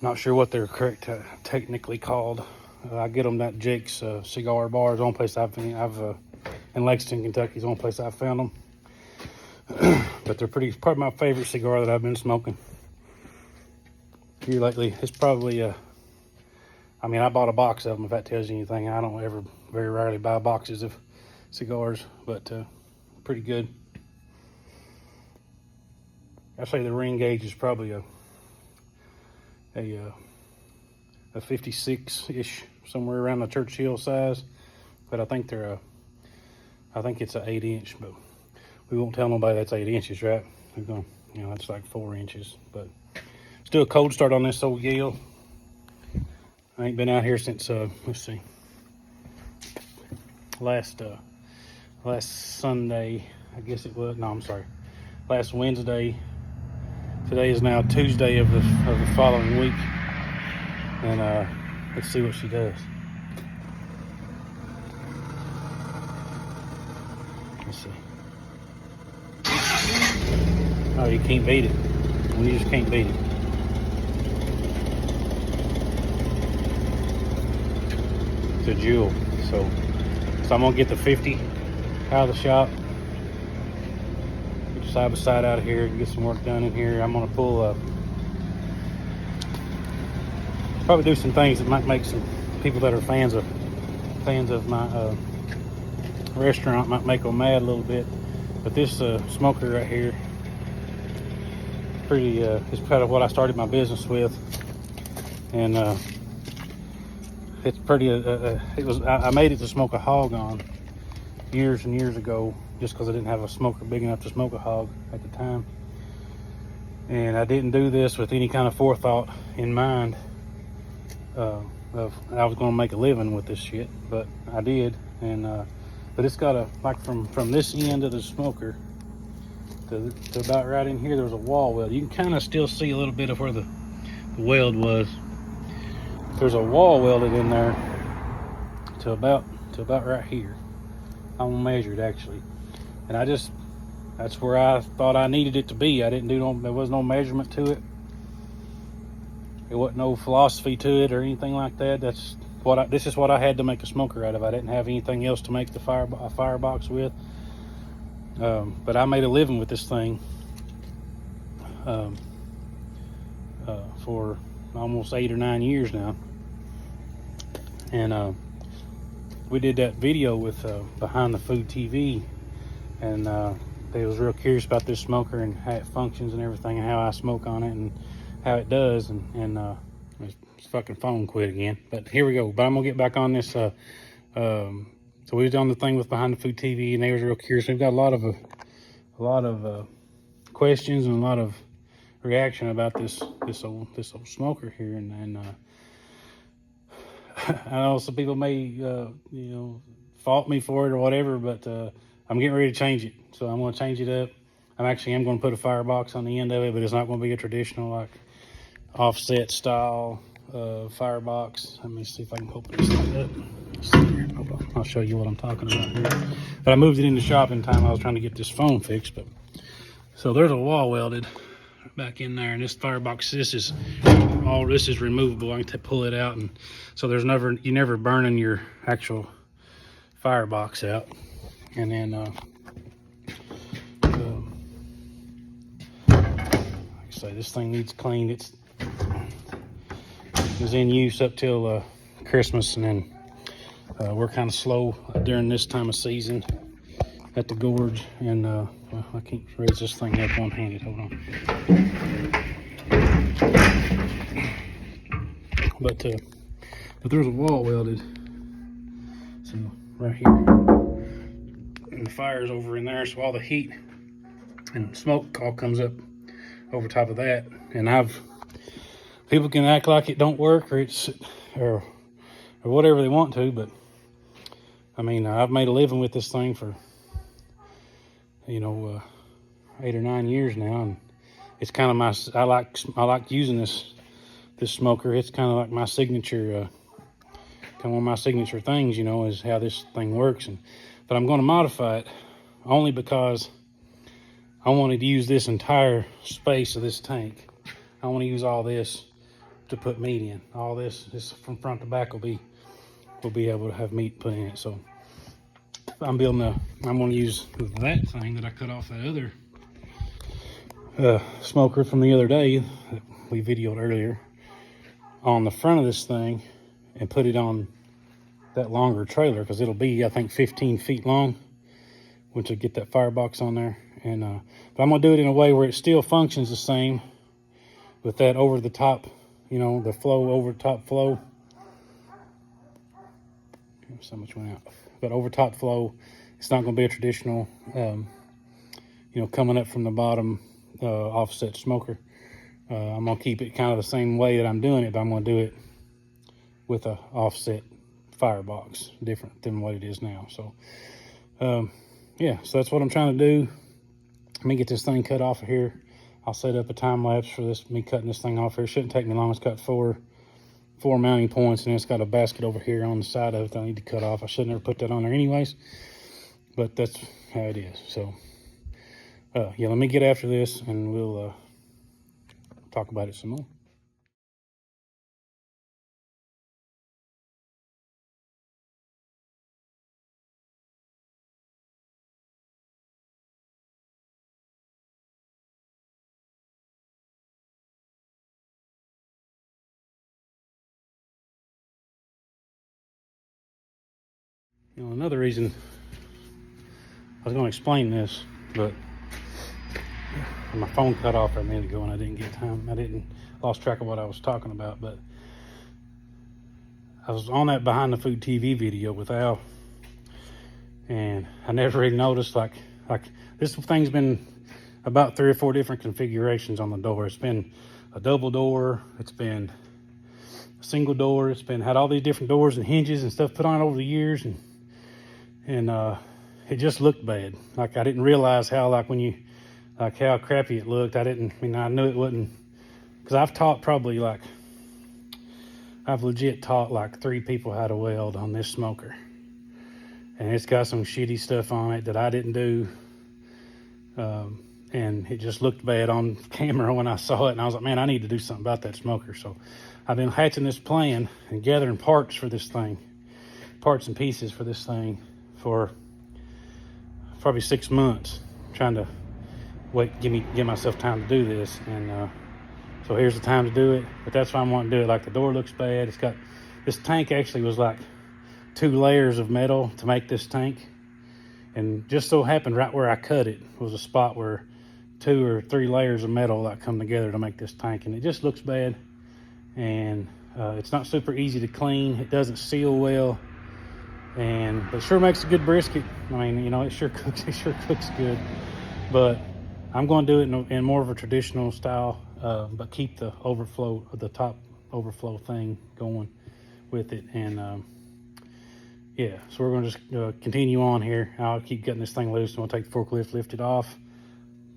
Not sure what they're correct technically called. I get them at Jake's cigar bar. It's the only place I've in Lexington, Kentucky. Is the only place I've found them. But they're probably my favorite cigar that I've been smoking here lately. It's probably I mean, I bought a box of them, if that tells you anything. I don't ever, very rarely buy boxes of cigars, but pretty good. I say the ring gauge is probably a 56-ish, somewhere around the Churchill size, but I think I think it's an 8-inch, but we won't tell nobody that's 8 inches, right? We're going, that's like 4 inches, but do a cold start on this old Yale. I ain't been out here since let's see, last Sunday, I guess it was. No, I'm sorry, last Wednesday. Today is now Tuesday of the following week, and let's see what she does. Let's see. Oh, you can't beat it. You just can't beat it. It's a jewel. So I'm gonna get the 50 out of the shop. Get side by side out of here and get some work done in here. I'm gonna pull up. Probably do some things that might make some people that are fans of my restaurant might make them mad a little bit. But this smoker right here, pretty it's kind of what I started my business with, and it's pretty I made it to smoke a hog on years and years ago, just because I didn't have a smoker big enough to smoke a hog at the time, and I didn't do this with any kind of forethought in mind of I was going to make a living with this shit, but I did. And but it's got a, like from this end of the smoker to about right in here, there was a wall weld. You can kind of still see a little bit of where the weld was. There's a wall welded in there to about right here. I'm gonna measure it actually, and that's where I thought I needed it to be. I didn't do there was no measurement to it. There wasn't no philosophy to it or anything like that. This is what I had to make a smoker out of. I didn't have anything else to make the firebox with. But I made a living with this thing for almost 8 or 9 years now, and we did that video with Behind the Food TV, and they was real curious about this smoker and how it functions and everything, and how I smoke on it and how it does, and this fucking phone quit again. But here we go. But I'm gonna get back on this. So we was on the thing with Behind the Food TV, and they was real curious. We've got a lot of questions and a lot of reaction about this old smoker here, and I know some people may fault me for it or whatever, but I'm getting ready to change it. So I'm going to change it up. I'm going to put a firebox on the end of it, but it's not going to be a traditional like offset style firebox. Let me see if I can open this thing up. Hold on. I'll show you what I'm talking about here. But I moved it in the shop in time. I was trying to get this phone fixed. But so there's a wall welded back in there, and this firebox, this is removable. I can pull it out, and so you're never burning your actual firebox out. And then like I say, this thing needs cleaned. It was in use up till Christmas, and then we're kind of slow during this time of season at the gorge, and well, I can't raise this thing up one-handed. Hold on. But there's a wall welded, so right here, and the fire's over in there, so all the heat and smoke all comes up over top of that. And people can act like it don't work or whatever they want to, but I mean, I've made a living with this thing for 8 or 9 years now, and it's kind of I like using this smoker. It's kind of like my signature, kind of one of my signature things, is how this thing works. But I'm going to modify it only because I wanted to use this entire space of this tank. I want to use all this to put meat in. All this from front to back will be able to have meat put in it. So I'm going to use that thing that I cut off that other smoker from the other day that we videoed earlier on the front of this thing, and put it on that longer trailer, because it'll be, I think, 15 feet long, which will get that firebox on there. And but I'm gonna do it in a way where it still functions the same with that over the top, the flow, over top flow. So much went out, but over top flow. It's not going to be a traditional, coming up from the bottom offset smoker. I'm gonna keep it kind of the same way that I'm doing it, but I'm gonna do it with a offset firebox, different than what it is now. So yeah, so that's what I'm trying to do. Let me get this thing cut off of here. I'll set up a time lapse for this, me cutting this thing off here. It shouldn't take me long. It's got four mounting points, and it's got a basket over here on the side of it that I need to cut off. I should never put that on there anyways, but that's how it is. So yeah, let me get after this and we'll talk about it some more. You know, another reason I was going to explain this, but my phone cut off a minute ago and I didn't get time. Lost track of what I was talking about, but I was on that Behind the Food TV video with Al, and I never really noticed, like this thing's been about 3 or 4 different configurations on the door. It's been a double door, it's been a single door, it's been had all these different doors and hinges and stuff put on it over the years, and it just looked bad. Like, I didn't realize how, how crappy it looked. I knew it wouldn't, because I've legit taught like 3 people how to weld on this smoker, and it's got some shitty stuff on it that I didn't do, and it just looked bad on camera when I saw it, and I was like, man, I need to do something about that smoker. So I've been hatching this plan and gathering parts for this thing, parts and pieces for this thing, for probably 6 months, trying to give myself time to do this. And so here's the time to do it. But that's why I'm wanting to do it. Like, the door looks bad. It's got, this tank actually was like 2 layers of metal to make this tank, and just so happened right where I cut it was a spot where 2 or 3 layers of metal like come together to make this tank, and it just looks bad. And it's not super easy to clean. It doesn't seal well, but it sure makes a good brisket. I mean, you know, it sure cooks good. But I'm going to do it in more of a traditional style, but keep the top overflow thing going with it. And yeah, so we're going to just continue on here. I'll keep getting this thing loose, and we'll take the forklift, lift it off,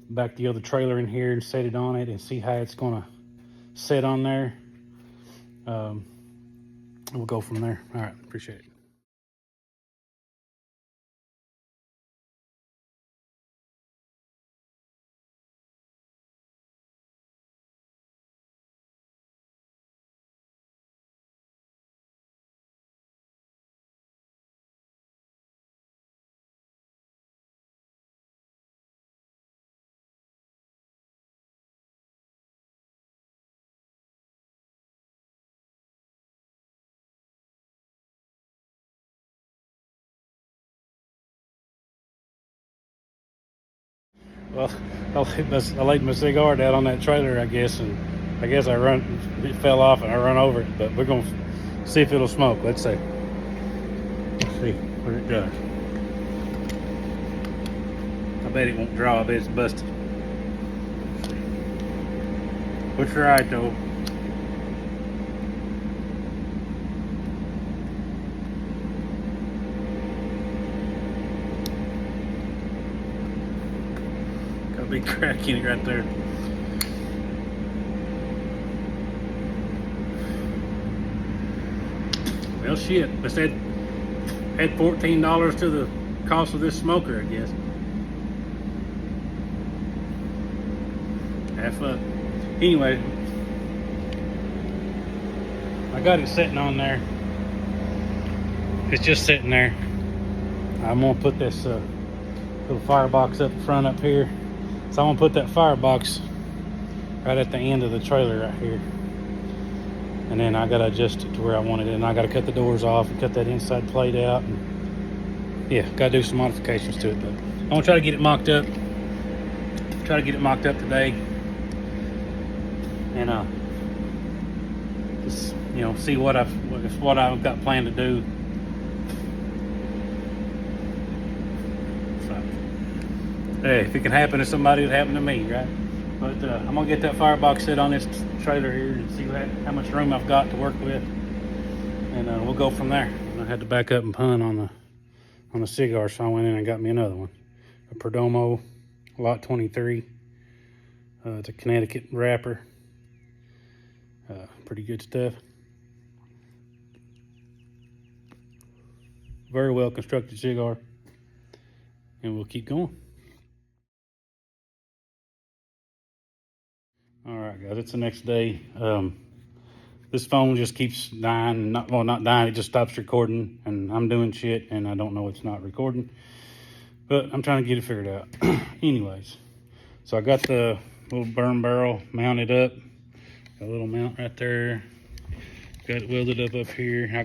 back the other trailer in here and set it on it, and see how it's going to set on there. We'll go from there. All right, appreciate it. Well, I laid my cigar down on that trailer, I guess, and it fell off and I run over it. But we're gonna see if it'll smoke. Let's see. Let's see what it does. I bet it won't draw. I bet it's busted. We'll try it though. Big crack in it right there. Well, shit, I said add $14 to the cost of this smoker, I guess. Half up. Anyway, I got it sitting on there. It's just sitting there. I'm gonna put this little firebox up front up here. So I'm gonna put that firebox right at the end of the trailer right here, and then I gotta adjust it to where I want it, and I gotta cut the doors off and cut that inside plate out, and yeah, gotta do some modifications to it. But I'm gonna try to get it mocked up. Today, and just, you know, see what I've got planned to do. Hey, if it can happen to somebody, it happened to me, right? But I'm gonna get that firebox set on this trailer here and see how much room I've got to work with, and we'll go from there. I had to back up and pun on the cigar, so I went in and got me another one, a Perdomo Lot 23. It's a Connecticut wrapper. Pretty good stuff. Very well constructed cigar, and we'll keep going. All right, guys, it's the next day. This phone just keeps dying. Not dying, it just stops recording, and I'm doing shit, and I don't know it's not recording, but I'm trying to get it figured out. Anyways, so I got the little burn barrel mounted up. Got a little mount right there. Got it welded up here. And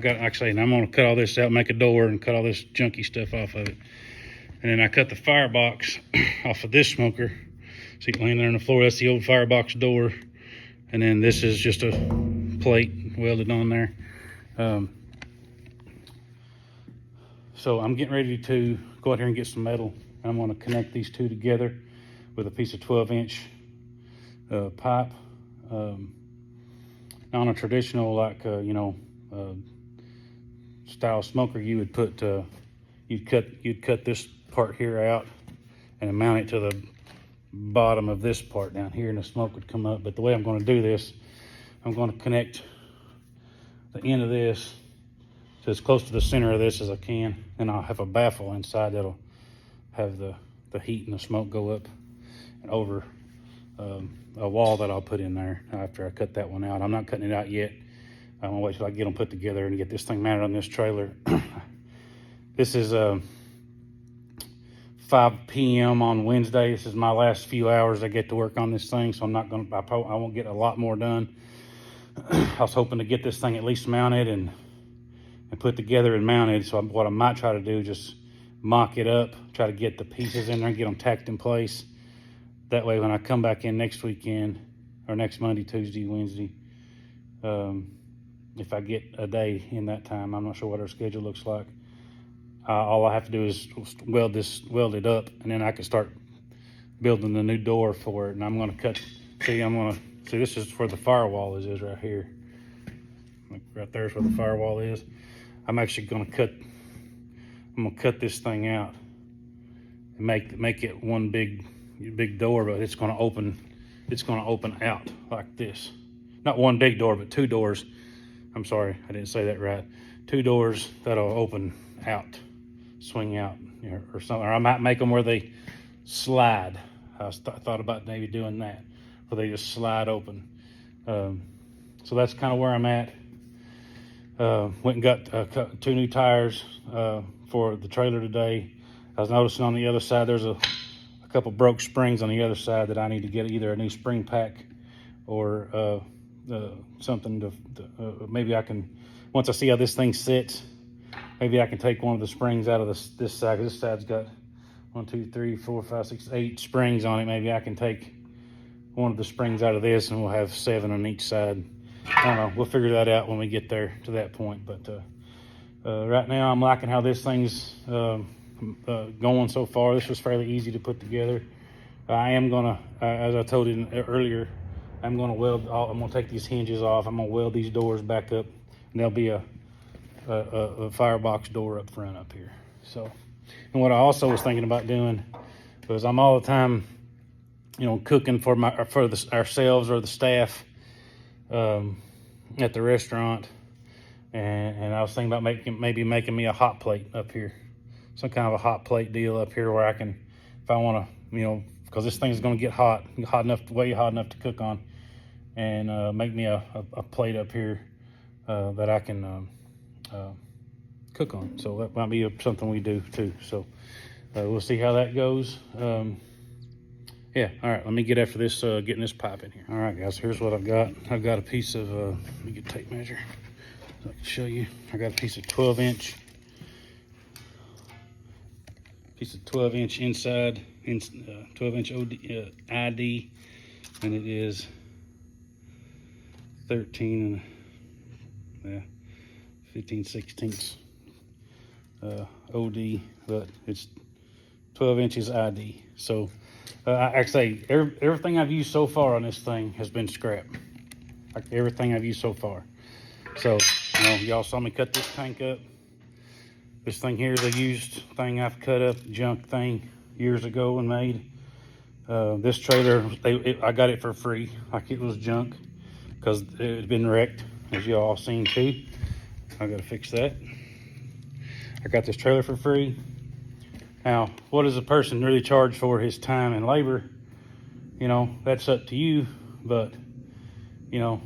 I'm gonna cut all this out, make a door, and cut all this junky stuff off of it. And then I cut the firebox off of this smoker. See, laying there on the floor, that's the old firebox door. And then this is just a plate welded on there. So I'm getting ready to go out here and get some metal. I'm gonna connect these two together with a piece of 12-inch pipe. On a traditional, like, style smoker, you would put, you'd cut this part here out and mount it to the bottom of this part down here, and the smoke would come up. But the way I'm going to do this, I'm going to connect the end of this to as close to the center of this as I can, and I'll have a baffle inside that'll have the heat and the smoke go up and over a wall that I'll put in there after I cut that one out. I'm not cutting it out yet. I'm gonna wait till I get them put together and get this thing mounted on this trailer. This is 5 p.m. on Wednesday. This is my last few hours I get to work on this thing, so I won't get a lot more done. I was hoping to get this thing at least mounted and put together and mounted. So what I might try to do, just mock it up, try to get the pieces in there and get them tacked in place. That way, when I come back in next weekend, or next Monday, Tuesday, Wednesday, if I get a day in that time, I'm not sure what our schedule looks like. All I have to do is weld it up, and then I can start building the new door for it. And I'm gonna cut, see this is where the firewall is right here. Right there's where the firewall is. I'm actually gonna cut this thing out and make it one big door, but it's gonna open out like this. Not one big door, but two doors. I'm sorry, I didn't say that right. Two doors that'll open out, swing out, or something. Or I might make them where they slide. I thought about maybe doing that, where they just slide open. So that's kind of where I'm at. Went and got 2 new tires for the trailer today. I was noticing on the other side there's a couple broke springs on the other side that I need to get either a new spring pack or something to maybe I can, once I see how this thing sits, maybe I can take one of the springs out of this side. This side's got 1, 2, 3, 4, 5, 6, 8 springs on it. Maybe I can take one of the springs out of this and we'll have 7 on each side. I don't know, we'll figure that out when we get there to that point. But right now I'm liking how this thing's going so far. This was fairly easy to put together. I am gonna, as I told you earlier, I'm gonna take these hinges off. I'm gonna weld these doors back up, and there'll be a firebox door up front up here. So, and what I also was thinking about doing was I'm all the time, cooking for ourselves or the staff at the restaurant, and I was thinking about maybe making me a hot plate up here. Some kind of a hot plate deal up here where I can, if I want to, because this thing's going to get way hot enough to cook on, and make me a plate up here that I can cook on. So that might be something we do too. So we'll see how that goes. Yeah, all right, let me get after this, getting this pipe in here. All right, guys, here's what I've got. I've got a piece of, let me get a tape measure so I can show you. I got a piece of 12-inch inside, 12-inch ID, and it is 15 16ths OD, but it's 12 inches ID. So Actually, everything I've used so far on this thing has been scrap. Like everything I've used so far. So, you know, y'all saw me cut this tank up. This thing here is a used thing I've cut up, junk thing, years ago and made. This trailer, I got it for free, like it was junk, because it had been wrecked, as you all seen too. I gotta fix that. I got this trailer for free. Now, what does a person really charge for his time and labor? You know, that's up to you, but, you know,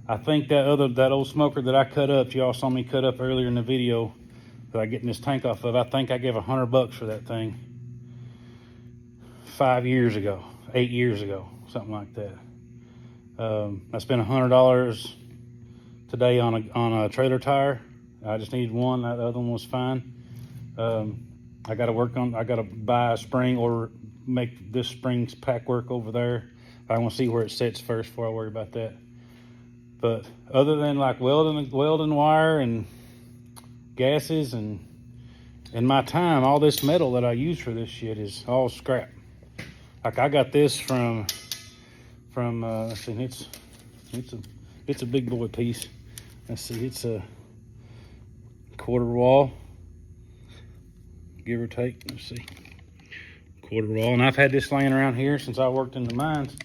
I think that old smoker that I cut up, y'all saw me cut up earlier in the video, that I getting this tank off of, I think I gave $100 for that thing 5 years ago, 8 years ago, something like that. I spent $100 today on a trailer tire. I just needed one. The other one was fine. I got to buy a spring or make this spring's pack work over there. I want to see where it sits first before I worry about that. But other than like welding wire and gases and my time, all this metal that I use for this shit is all scrap. Like I got this from let's see, it's a big boy piece. Let's see, it's a quarter wall, give or take. Let's see, quarter wall, and I've had this laying around here since I worked in the mines.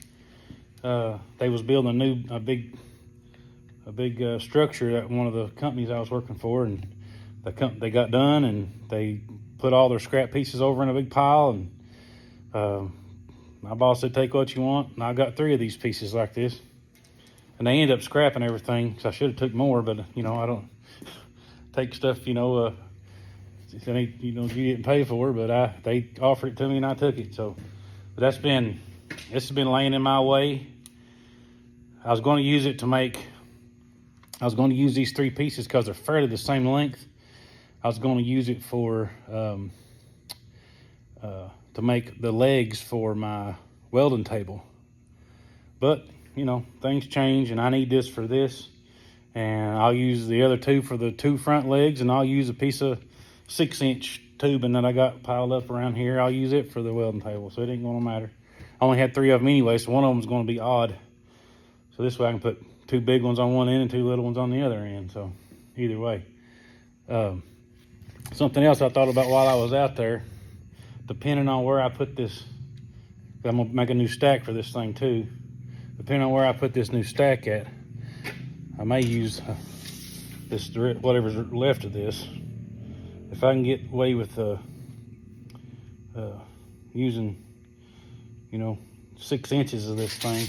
They was building a big structure at one of the companies I was working for, and they got done and they put all their scrap pieces over in a big pile, and my boss said, take what you want, and I got 3 of these pieces like this, and they ended up scrapping everything, so I should have took more, but you know, I don't take stuff, you know, you didn't pay for, but they offered it to me and I took it. So but this has been laying in my way. I was going to use these 3 pieces because they're fairly the same length. I was going to use it for to make the legs for my welding table, but you know, things change, and I need this for this, and I'll use the other 2 for the 2 front legs, and I'll use a piece of 6-inch tubing that I got piled up around here. I'll use it for the welding table, so it ain't gonna matter. I only had 3 of them anyway, so one of them's gonna be odd, so this way I can put 2 big ones on one end and 2 little ones on the other end. So either way, something else I thought about while I was out there, depending on where I put this, I'm gonna make a new stack for this thing too. Depending on where I put this new stack at, I may use this, whatever's left of this. If I can get away with using, you know, 6 inches of this thing,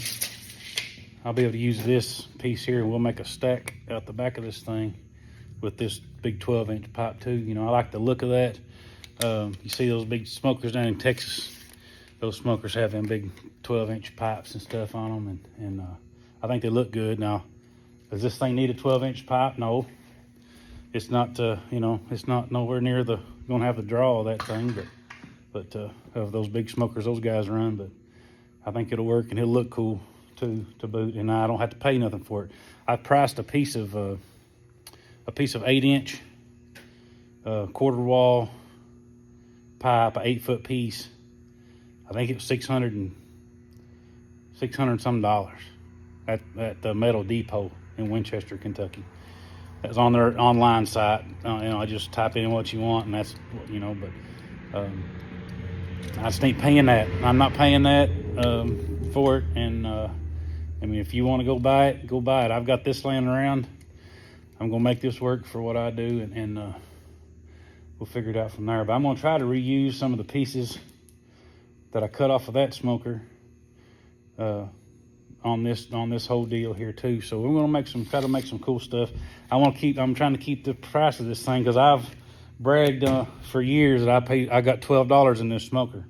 I'll be able to use this piece here, and we'll make a stack out the back of this thing with this big 12-inch pipe too. You know, I like the look of that. You see those big smokers down in Texas, those smokers have them big 12-inch pipes and stuff on them, and I think they look good. Now, does this thing need a 12-inch pipe? No, it's not. You know, it's not nowhere near gonna have the draw of that thing, but of those big smokers those guys run. But I think it'll work, and it'll look cool too to boot, and I don't have to pay nothing for it. I priced a piece of 8-inch quarter wall pipe, a 8-foot piece. I think it was $600 some dollars at the Metal Depot in Winchester, Kentucky. That's on their online site. You know, I just type in what you want, and that's, you know. But I just ain't paying that. I'm not paying that for it. And I mean, if you want to go buy it, go buy it. I've got this laying around. I'm gonna make this work for what I do, and we'll figure it out from there. But I'm gonna try to reuse some of the pieces that I cut off of that smoker on this whole deal here too. So we're gonna try to make some cool stuff. I'm trying to keep the price of this thing, because I've bragged for years that I got $12 in this smoker.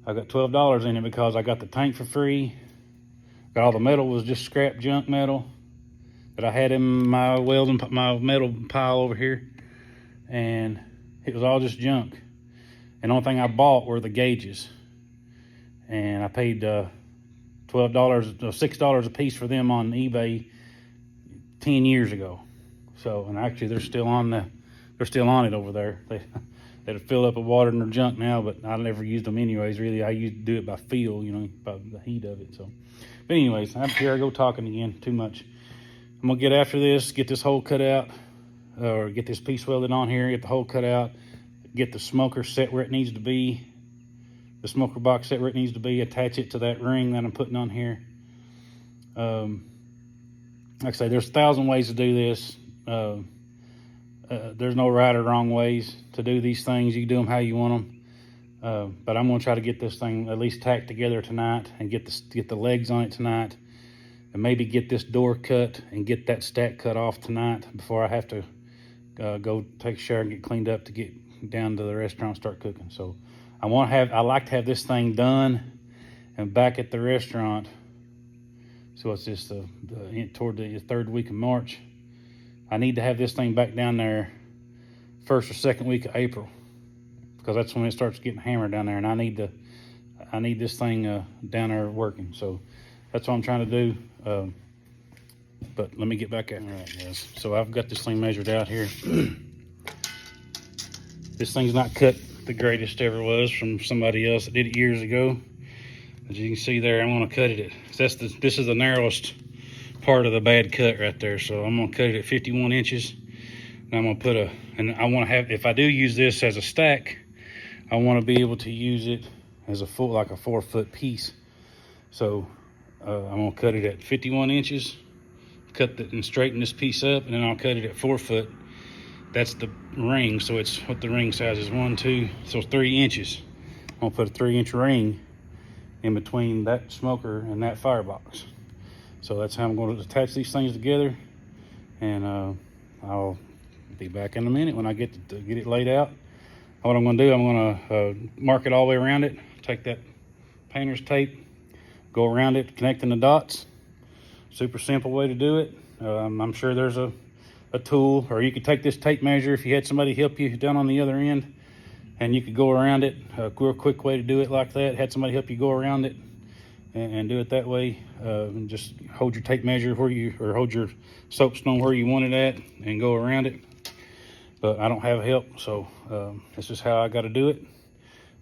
I got $12 in it because I got the tank for free. Got all the metal was just scrap junk metal that I had in my metal pile over here, and it was all just junk. And the only thing I bought were the gauges, and I paid $6 a piece for them on eBay 10 years ago. So, and actually they're still on it over there. that'll fill up with water in their junk now, but I never used them anyways, really. I used to do it by feel, you know, by the heat of it. So, but anyways, here I go talking again, too much. I'm gonna get after this, get this hole cut out, or get this piece welded on here, get the hole cut out, get the smoker set where it needs to be, the smoker box set where it needs to be, attach it to that ring that I'm putting on here. Like I say, there's 1,000 ways to do this. There's no right or wrong ways to do these things. You can do them how you want them. But I'm gonna try to get this thing at least tacked together tonight and get the legs on it tonight, and maybe get this door cut and get that stack cut off tonight before I have to go take a shower and get cleaned up to get down to the restaurant and start cooking. So I like to have this thing done and back at the restaurant. So it's just toward the 3rd week of March. I need to have this thing back down there 1st or 2nd week of April, because that's when it starts getting hammered down there, and I need this thing down there working. So that's what I'm trying to do. But let me get back at it. All right, guys. So I've got this thing measured out here. This thing's not cut the greatest ever was from somebody else that did it years ago. As you can see there, I'm gonna cut it at, this is the narrowest part of the bad cut right there. So I'm gonna cut it at 51 inches. And I'm gonna put I wanna have, if I do use this as a stack, I wanna be able to use it as a like a 4-foot piece. So I'm gonna cut it at 51 inches, cut it and straighten this piece up, and then I'll cut it at 4 foot. That's the ring, so it's what the ring size is, 1, 2, so 3 inches. I'm gonna put a 3-inch ring in between that smoker and that firebox. So that's how I'm going to attach these things together, and I'll be back in a minute when I get it laid out. What I'm going to do, I'm going to mark it all the way around it, take that painter's tape, go around it, connecting the dots. Super simple way to do it. I'm sure there's a tool, or you could take this tape measure if you had somebody help you down on the other end, and you could go around it. A real quick way to do it like that, had somebody help you go around it and do it that way. And just hold your tape measure or hold your soapstone where you want it at and go around it. But I don't have help, so this is how I got to do it.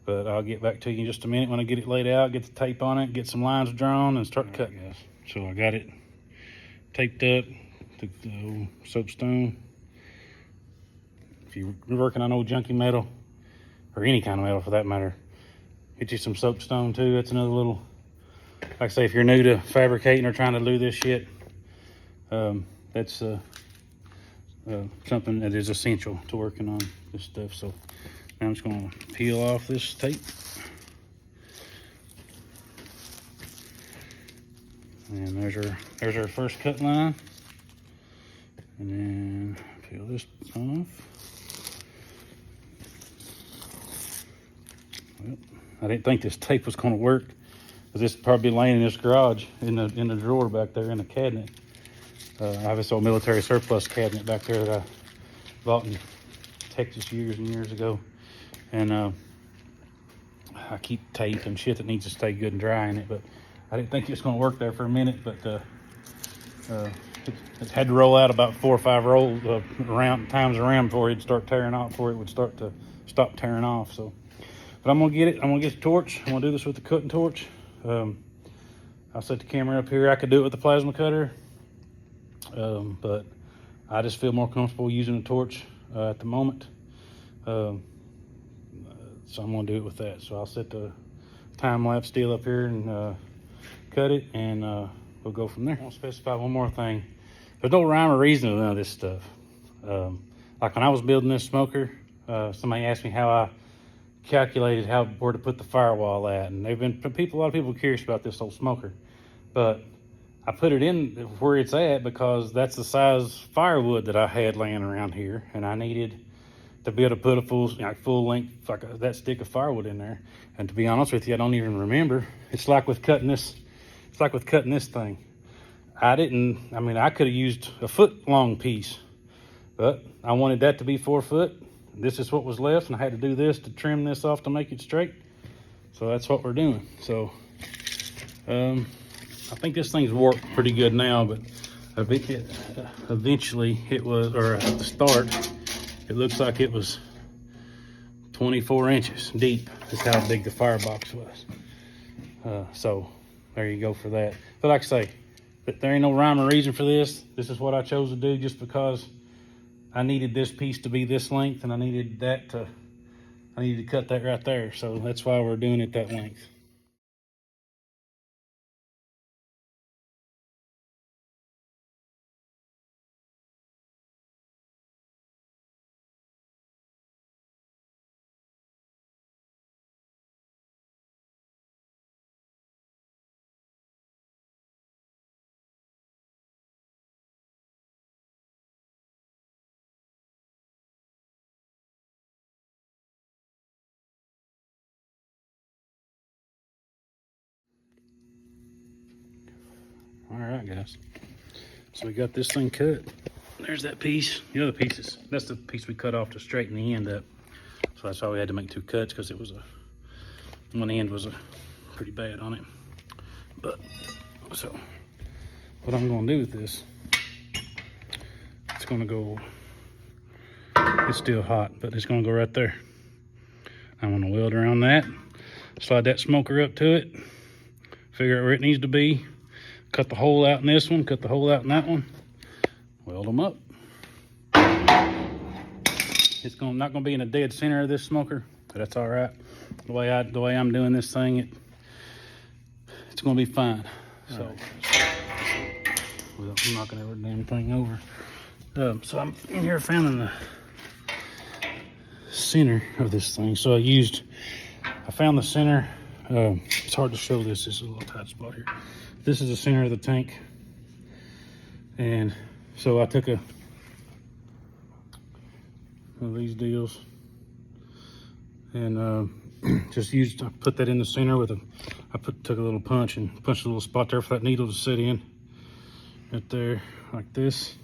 But I'll get back to you in just a minute when I get it laid out, get the tape on it, get some lines drawn, and start cutting, guys. So I got it taped up, took the soapstone. If you're working on old junky metal, or any kind of metal for that matter, get you some soapstone too. That's another little, like I say, if you're new to fabricating or trying to do this shit, that's something that is essential to working on this stuff. So now I'm just going to peel off this tape. And there's our first cut line. And then peel this off. Well, I didn't think this tape was going to work, because this would probably be laying in this garage in the drawer back there in the cabinet. I have this old military surplus cabinet back there that I bought in Texas years and years ago. And I keep tape and shit that needs to stay good and dry in it, but I didn't think it was going to work there for a minute. But it had to roll out about 4 or 5 rolls times around before it'd start tearing off, before it would start to stop tearing off. So, but I'm gonna get it. I'm gonna get the torch. I'm gonna do this with the cutting torch. I'll set the camera up here. I could do it with the plasma cutter, but I just feel more comfortable using a torch at the moment. So I'm gonna do it with that. So I'll set the time-lapse deal up here and cut it, and we'll go from there. I'll specify one more thing. There's no rhyme or reason to none of this stuff. Like when I was building this smoker, somebody asked me how I calculated where to put the firewall at, and a lot of people curious about this old smoker, but I put it in where it's at because that's the size firewood that I had laying around here, and I needed to be able to put a full length, like that stick of firewood in there. And to be honest with you, I don't even remember. It's like with cutting this thing. I could have used a 1-foot-long piece, but I wanted that to be 4 foot. This is what was left, and I had to do this to trim this off to make it straight. So that's what we're doing. So I think this thing's warped pretty good now, but eventually it was, or at the start, it looks like it was 24 inches deep is how big the firebox was. So there you go for that. But like I say, there ain't no rhyme or reason for this. This is what I chose to do just because I needed this piece to be this length, and I needed to cut that right there. So that's why we're doing it that length. All right, guys. So we got this thing cut. There's that piece. The other pieces, that's the piece we cut off to straighten the end up. So that's why we had to make 2 cuts, because it was one end was pretty bad on it. But so what I'm gonna do with this, it's gonna go, it's still hot, but it's gonna go right there. I'm gonna weld around that, slide that smoker up to it, figure out where it needs to be, cut the hole out in this one, cut the hole out in that one, weld them up. It's not gonna be in the dead center of this smoker, but that's all right. The way I'm doing this thing, it's gonna be fine. So well, I'm knocking every damn thing over. So I'm in here finding the center of this thing. So I found the center. It's hard to show this. This is a little tight spot here. This is the center of the tank. And so I took one of these deals and I put that in the center took a little punch and punched a little spot there for that needle to sit in. Right there, like this.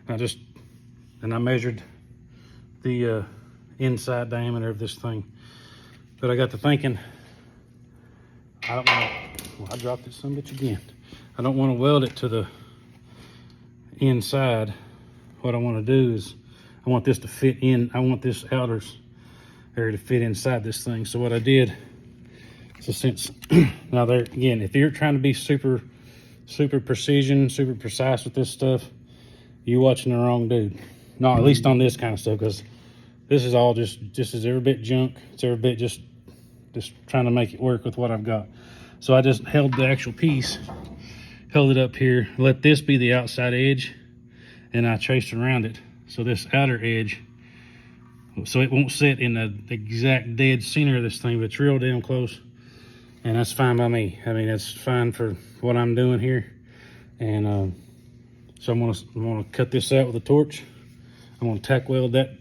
And I measured the inside diameter of this thing. But I got to thinking, I dropped this son of a bitch again. I don't want to weld it to the inside. What I want to do is, I want this to fit in. I want this outer area to fit inside this thing. So what I did, so since, now there, again, if you're trying to be super precision, super precise with this stuff, you're watching the wrong dude. No, at least on this kind of stuff, because this is all just as every bit junk. It's every bit just trying to make it work with what I've got. So I just held the actual piece, held it up here, let this be the outside edge, and I traced around it. So this outer edge, so it won't sit in the exact dead center of this thing, but it's real damn close. And that's fine by me. I mean, that's fine for what I'm doing here. And so I'm gonna cut this out with a torch. I'm gonna tack weld that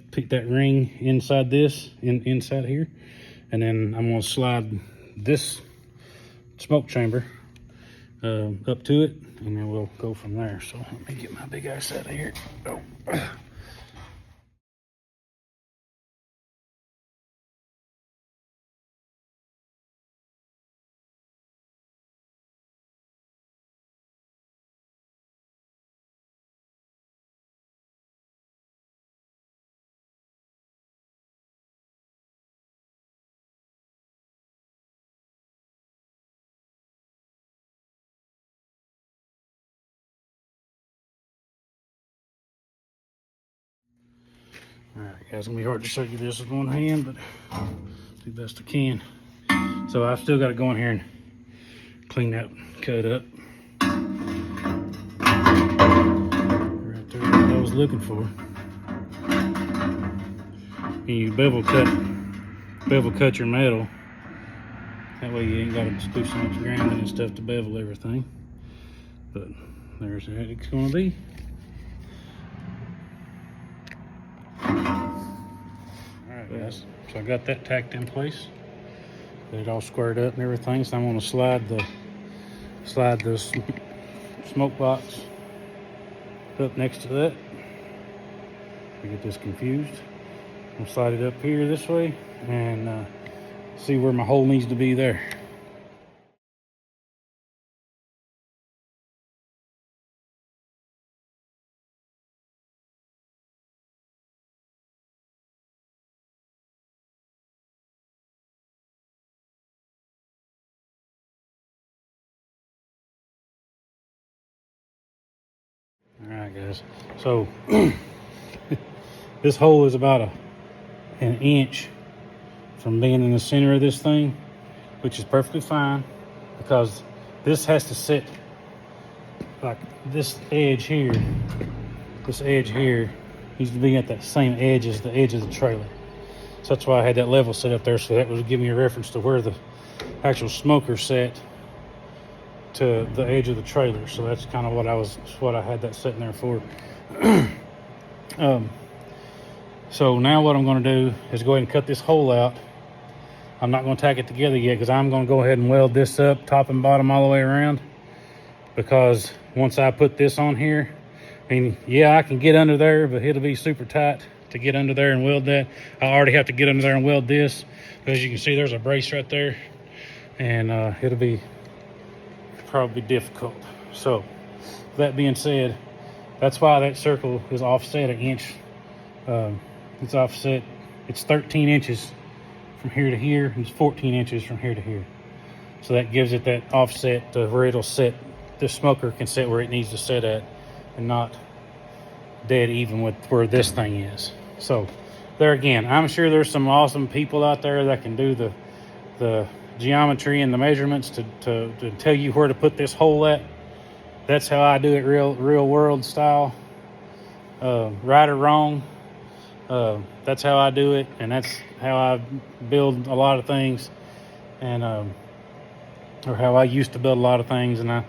ring inside this, inside here. And then I'm gonna slide this smoke chamber up to it, and then we'll go from there. So let me get my big ass out of here. Oh. All right, guys, it's gonna be hard to show you this with one hand, but do the best I can. So I've still got to go in here and clean that cut up. Right there, what I was looking for. And you bevel cut your metal. That way you ain't got to do so much grinding and stuff to bevel everything. But there's how it's gonna be. Alright guys, so I got that tacked in place. Got it all squared up and everything. So I'm gonna slide the smoke box up next to that. I get this confused. I'm gonna slide it up here this way and see where my hole needs to be there. right, guys. So this hole is about an inch from being in the center of this thing, which is perfectly fine because this has to sit like this edge here. This edge here needs to be at that same edge as the edge of the trailer. So that's why I had that level set up there, so that would give me a reference to where the actual smoker set to the edge of the trailer. So that's kind of what I had that sitting there for. So now what I'm going to do is go ahead and cut this hole out. I'm not going to tack it together yet because I'm going to go ahead and weld this up top and bottom all the way around, because once I put this on here, I mean, yeah, I can get under there, but it'll be super tight to get under there and weld that. I already have to get under there and weld this, because as you can see, there's a brace right there, and it'll be probably difficult. So that being said, that's why that circle is offset an inch. It's offset, it's 13 inches from here to here, and it's 14 inches from here to here. So that gives it that offset to where it'll set, the smoker can set where it needs to set at, and not dead even with where this thing is. So there again, I'm sure there's some awesome people out there that can do the geometry and the measurements to tell you where to put this hole at. That's how I do it, real world style. Right or wrong, that's how I do it, and that's how I build a lot of things, and or how I used to build a lot of things. And I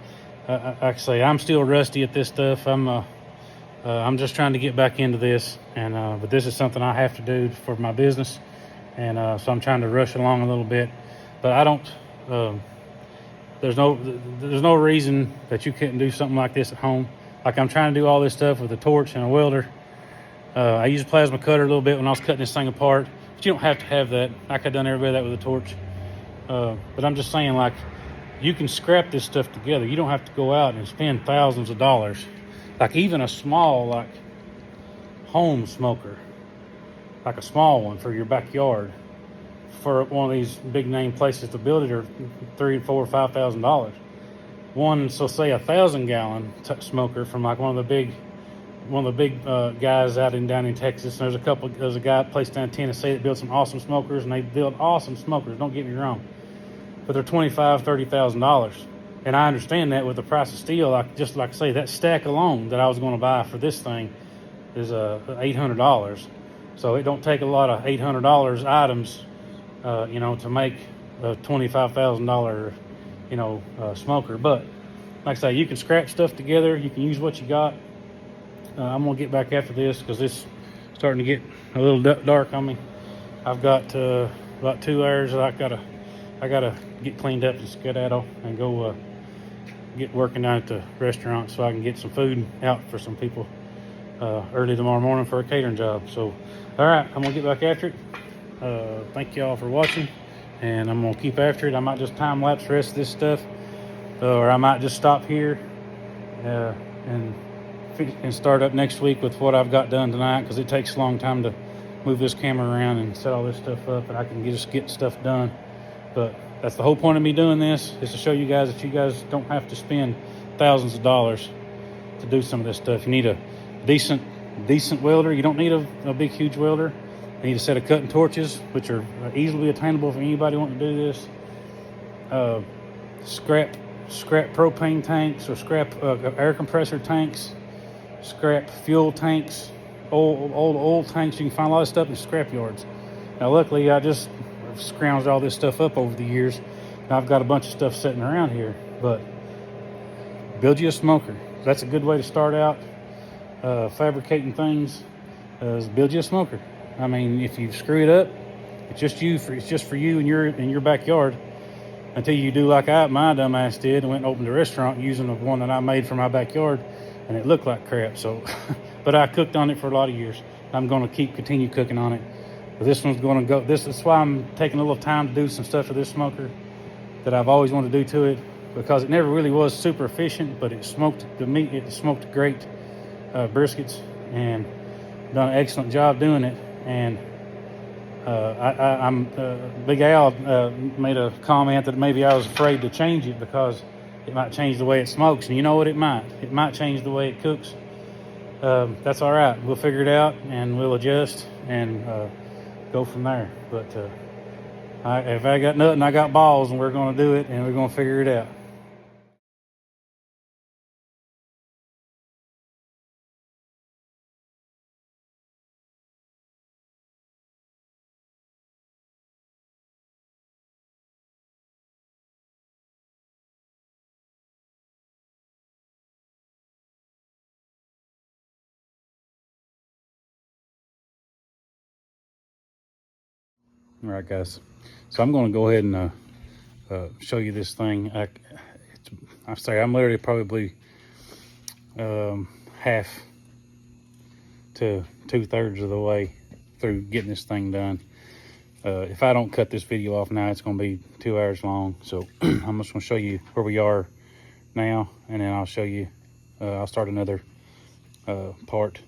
like I say, I'm still rusty at this stuff. I'm just trying to get back into this, and but this is something I have to do for my business, and so I'm trying to rush along a little bit. But I don't. There's no reason that you couldn't do something like this at home. Like, I'm trying to do all this stuff with a torch and a welder. I used a plasma cutter a little bit when I was cutting this thing apart, but you don't have to have that. I could have done every bit of that with a torch. But I'm just saying, like, you can scrap this stuff together. You don't have to go out and spend thousands of dollars. Like, even a small, like, home smoker, like a small one for your backyard, for one of these big name places to build it, are $3,000, $4,000, $5,000. One, so say 1,000-gallon smoker from like one of the big guys down in Texas. And there's a guy place down in Tennessee that builds some awesome smokers, and they build awesome smokers. Don't get me wrong, but they're $25,000, $30,000. And I understand that with the price of steel. Like, just like I say, that stack alone that I was going to buy for this thing is $800. So it don't take a lot of $800 items, to make a $25,000, smoker. But like I say, you can scrap stuff together. You can use what you got. I'm gonna get back after this because it's starting to get a little dark on me. I've got about 2 hours that I gotta get cleaned up and skedaddle and go get working down at the restaurant so I can get some food out for some people early tomorrow morning for a catering job. So, all right, I'm gonna get back after it. Thank y'all for watching, and I'm gonna keep after it. I might just time lapse the rest of this stuff, or I might just stop here and start up next week with what I've got done tonight, because it takes a long time to move this camera around and set all this stuff up, and I can just get stuff done. But that's the whole point of me doing this, is to show you guys that you guys don't have to spend thousands of dollars to do some of this stuff. You need a decent welder. You don't need a big huge welder. You need a set of cutting torches, which are easily attainable for anybody wanting to do this. Scrap propane tanks, or scrap air compressor tanks, scrap fuel tanks, old oil tanks. You can find a lot of stuff in scrap yards. Now, luckily, I just scrounged all this stuff up over the years, and I've got a bunch of stuff sitting around here. But build you a smoker. That's a good way to start out fabricating things. Is build you a smoker. I mean, if you screw it up, it's just for you in your backyard, until you do like my dumbass did and went and opened a restaurant using the one that I made for my backyard, and it looked like crap. So, but I cooked on it for a lot of years. I'm going to continue cooking on it. But this one's going to go. This is why I'm taking a little time to do some stuff to this smoker that I've always wanted to do to it, because it never really was super efficient, but it smoked the meat. It smoked great briskets, and done an excellent job doing it. And Big Al made a comment that maybe I was afraid to change it because it might change the way it smokes. And you know what? It might. It might change the way it cooks. that's all right. We'll figure it out and we'll adjust and go from there. But if I got nothing, I got balls, and we're going to do it, and we're going to figure it out. All right, guys. So I'm going to go ahead and show you this thing. I'm sorry, I'm literally probably half to 2/3 of the way through getting this thing done. If I don't cut this video off now, it's going to be 2 hours long. So I'm just going to show you where we are now, and then I'll show you. I'll start another part.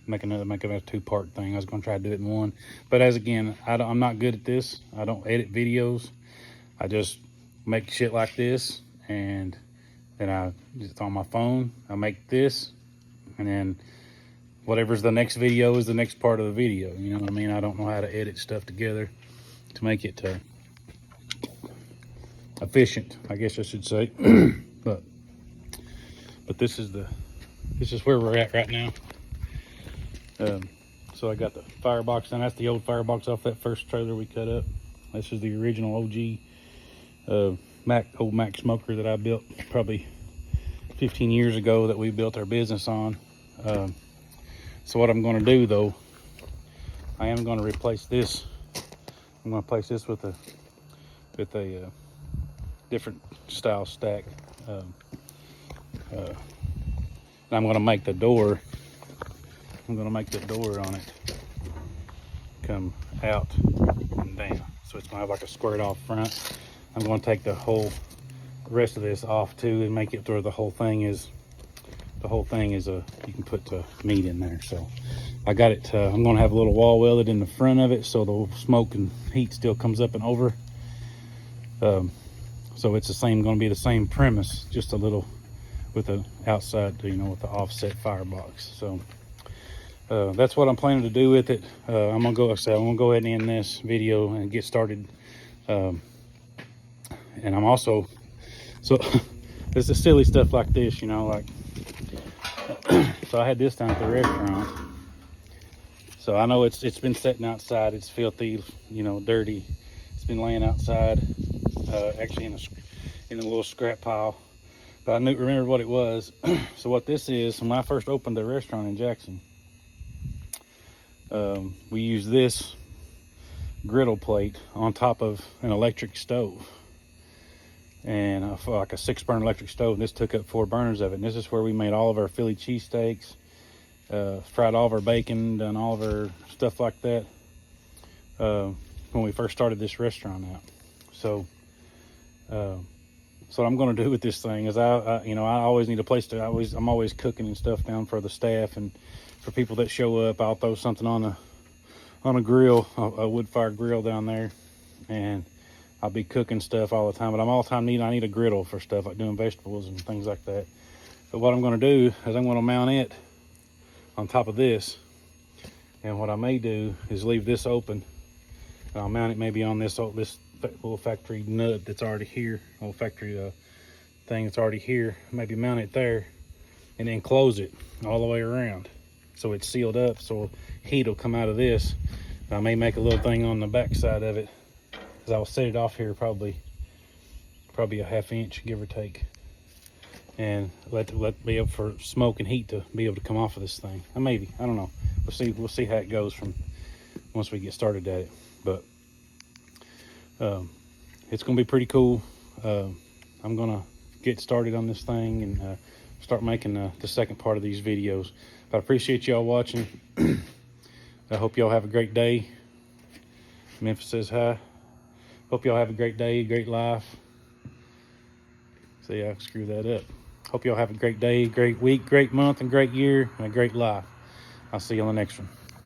Make another 2-part thing. I was going to try to do it in one, but I'm not good at this. I don't edit videos. I just make shit like this, and then it's on my phone. I make this, and then whatever's the next video is the next part of the video. You know what I mean? I don't know how to edit stuff together to make it efficient, I guess I should say. but this is where we're at right now. So I got the firebox, and that's the old firebox off that first trailer we cut up. This is the original OG Ol Mack smoker that I built probably 15 years ago, that we built our business on. So what I'm going to do, though, I am going to replace this. I'm going to replace this with a different style stack. And I'm going to make the door. I'm going to make the door on it come out and down, so it's going to have like a squared off front. I'm going to take the rest of this off too, and make it where the whole thing is you can put meat in there. So I got it. I'm going to have a little wall welded in the front of it, so the smoke and heat still comes up and over. So it's going to be the same premise, just a little with the outside, with the offset firebox. So that's what I'm planning to do with it. I'm gonna go ahead and end this video and get started. And I'm also, so there's the silly stuff like this, like, so I had this down at the restaurant. So I know it's been sitting outside. It's filthy, dirty. It's been laying outside, actually in a little scrap pile. But I remember what it was. So what this is, when I first opened the restaurant in Jackson, we used this griddle plate on top of an electric stove, and like a 6-burner electric stove. And this took up 4 burners of it. And this is where we made all of our Philly cheesesteaks, fried all of our bacon, done all of our stuff like that when we first started this restaurant out. So what I'm going to do with this thing is I always need a place to. I'm always cooking and stuff down for the staff, and for people that show up, I'll throw something on a grill, a wood fire grill down there, and I'll be cooking stuff all the time. But I need a griddle for stuff like doing vegetables and things like that. But what I'm going to do is I'm going to mount it on top of this, and what I may do is leave this open, and I'll mount it maybe on this little factory nut that's already here, little factory thing that's already here. Maybe mount it there, and then close it all the way around, so it's sealed up, so heat will come out of this. I may make a little thing on the back side of it, because I will set it off here probably a 1/2 inch, give or take, and let be able for smoke and heat to be able to come off of this thing. I don't know. We'll see how it goes from once we get started at it. But it's gonna be pretty cool. I'm gonna get started on this thing and start making the second part of these videos. But I appreciate y'all watching. I hope y'all have a great day. Memphis says hi. Hope y'all have a great day, great life. See, I screwed that up. Hope y'all have a great day, great week, great month, and great year, and a great life. I'll see you on the next one.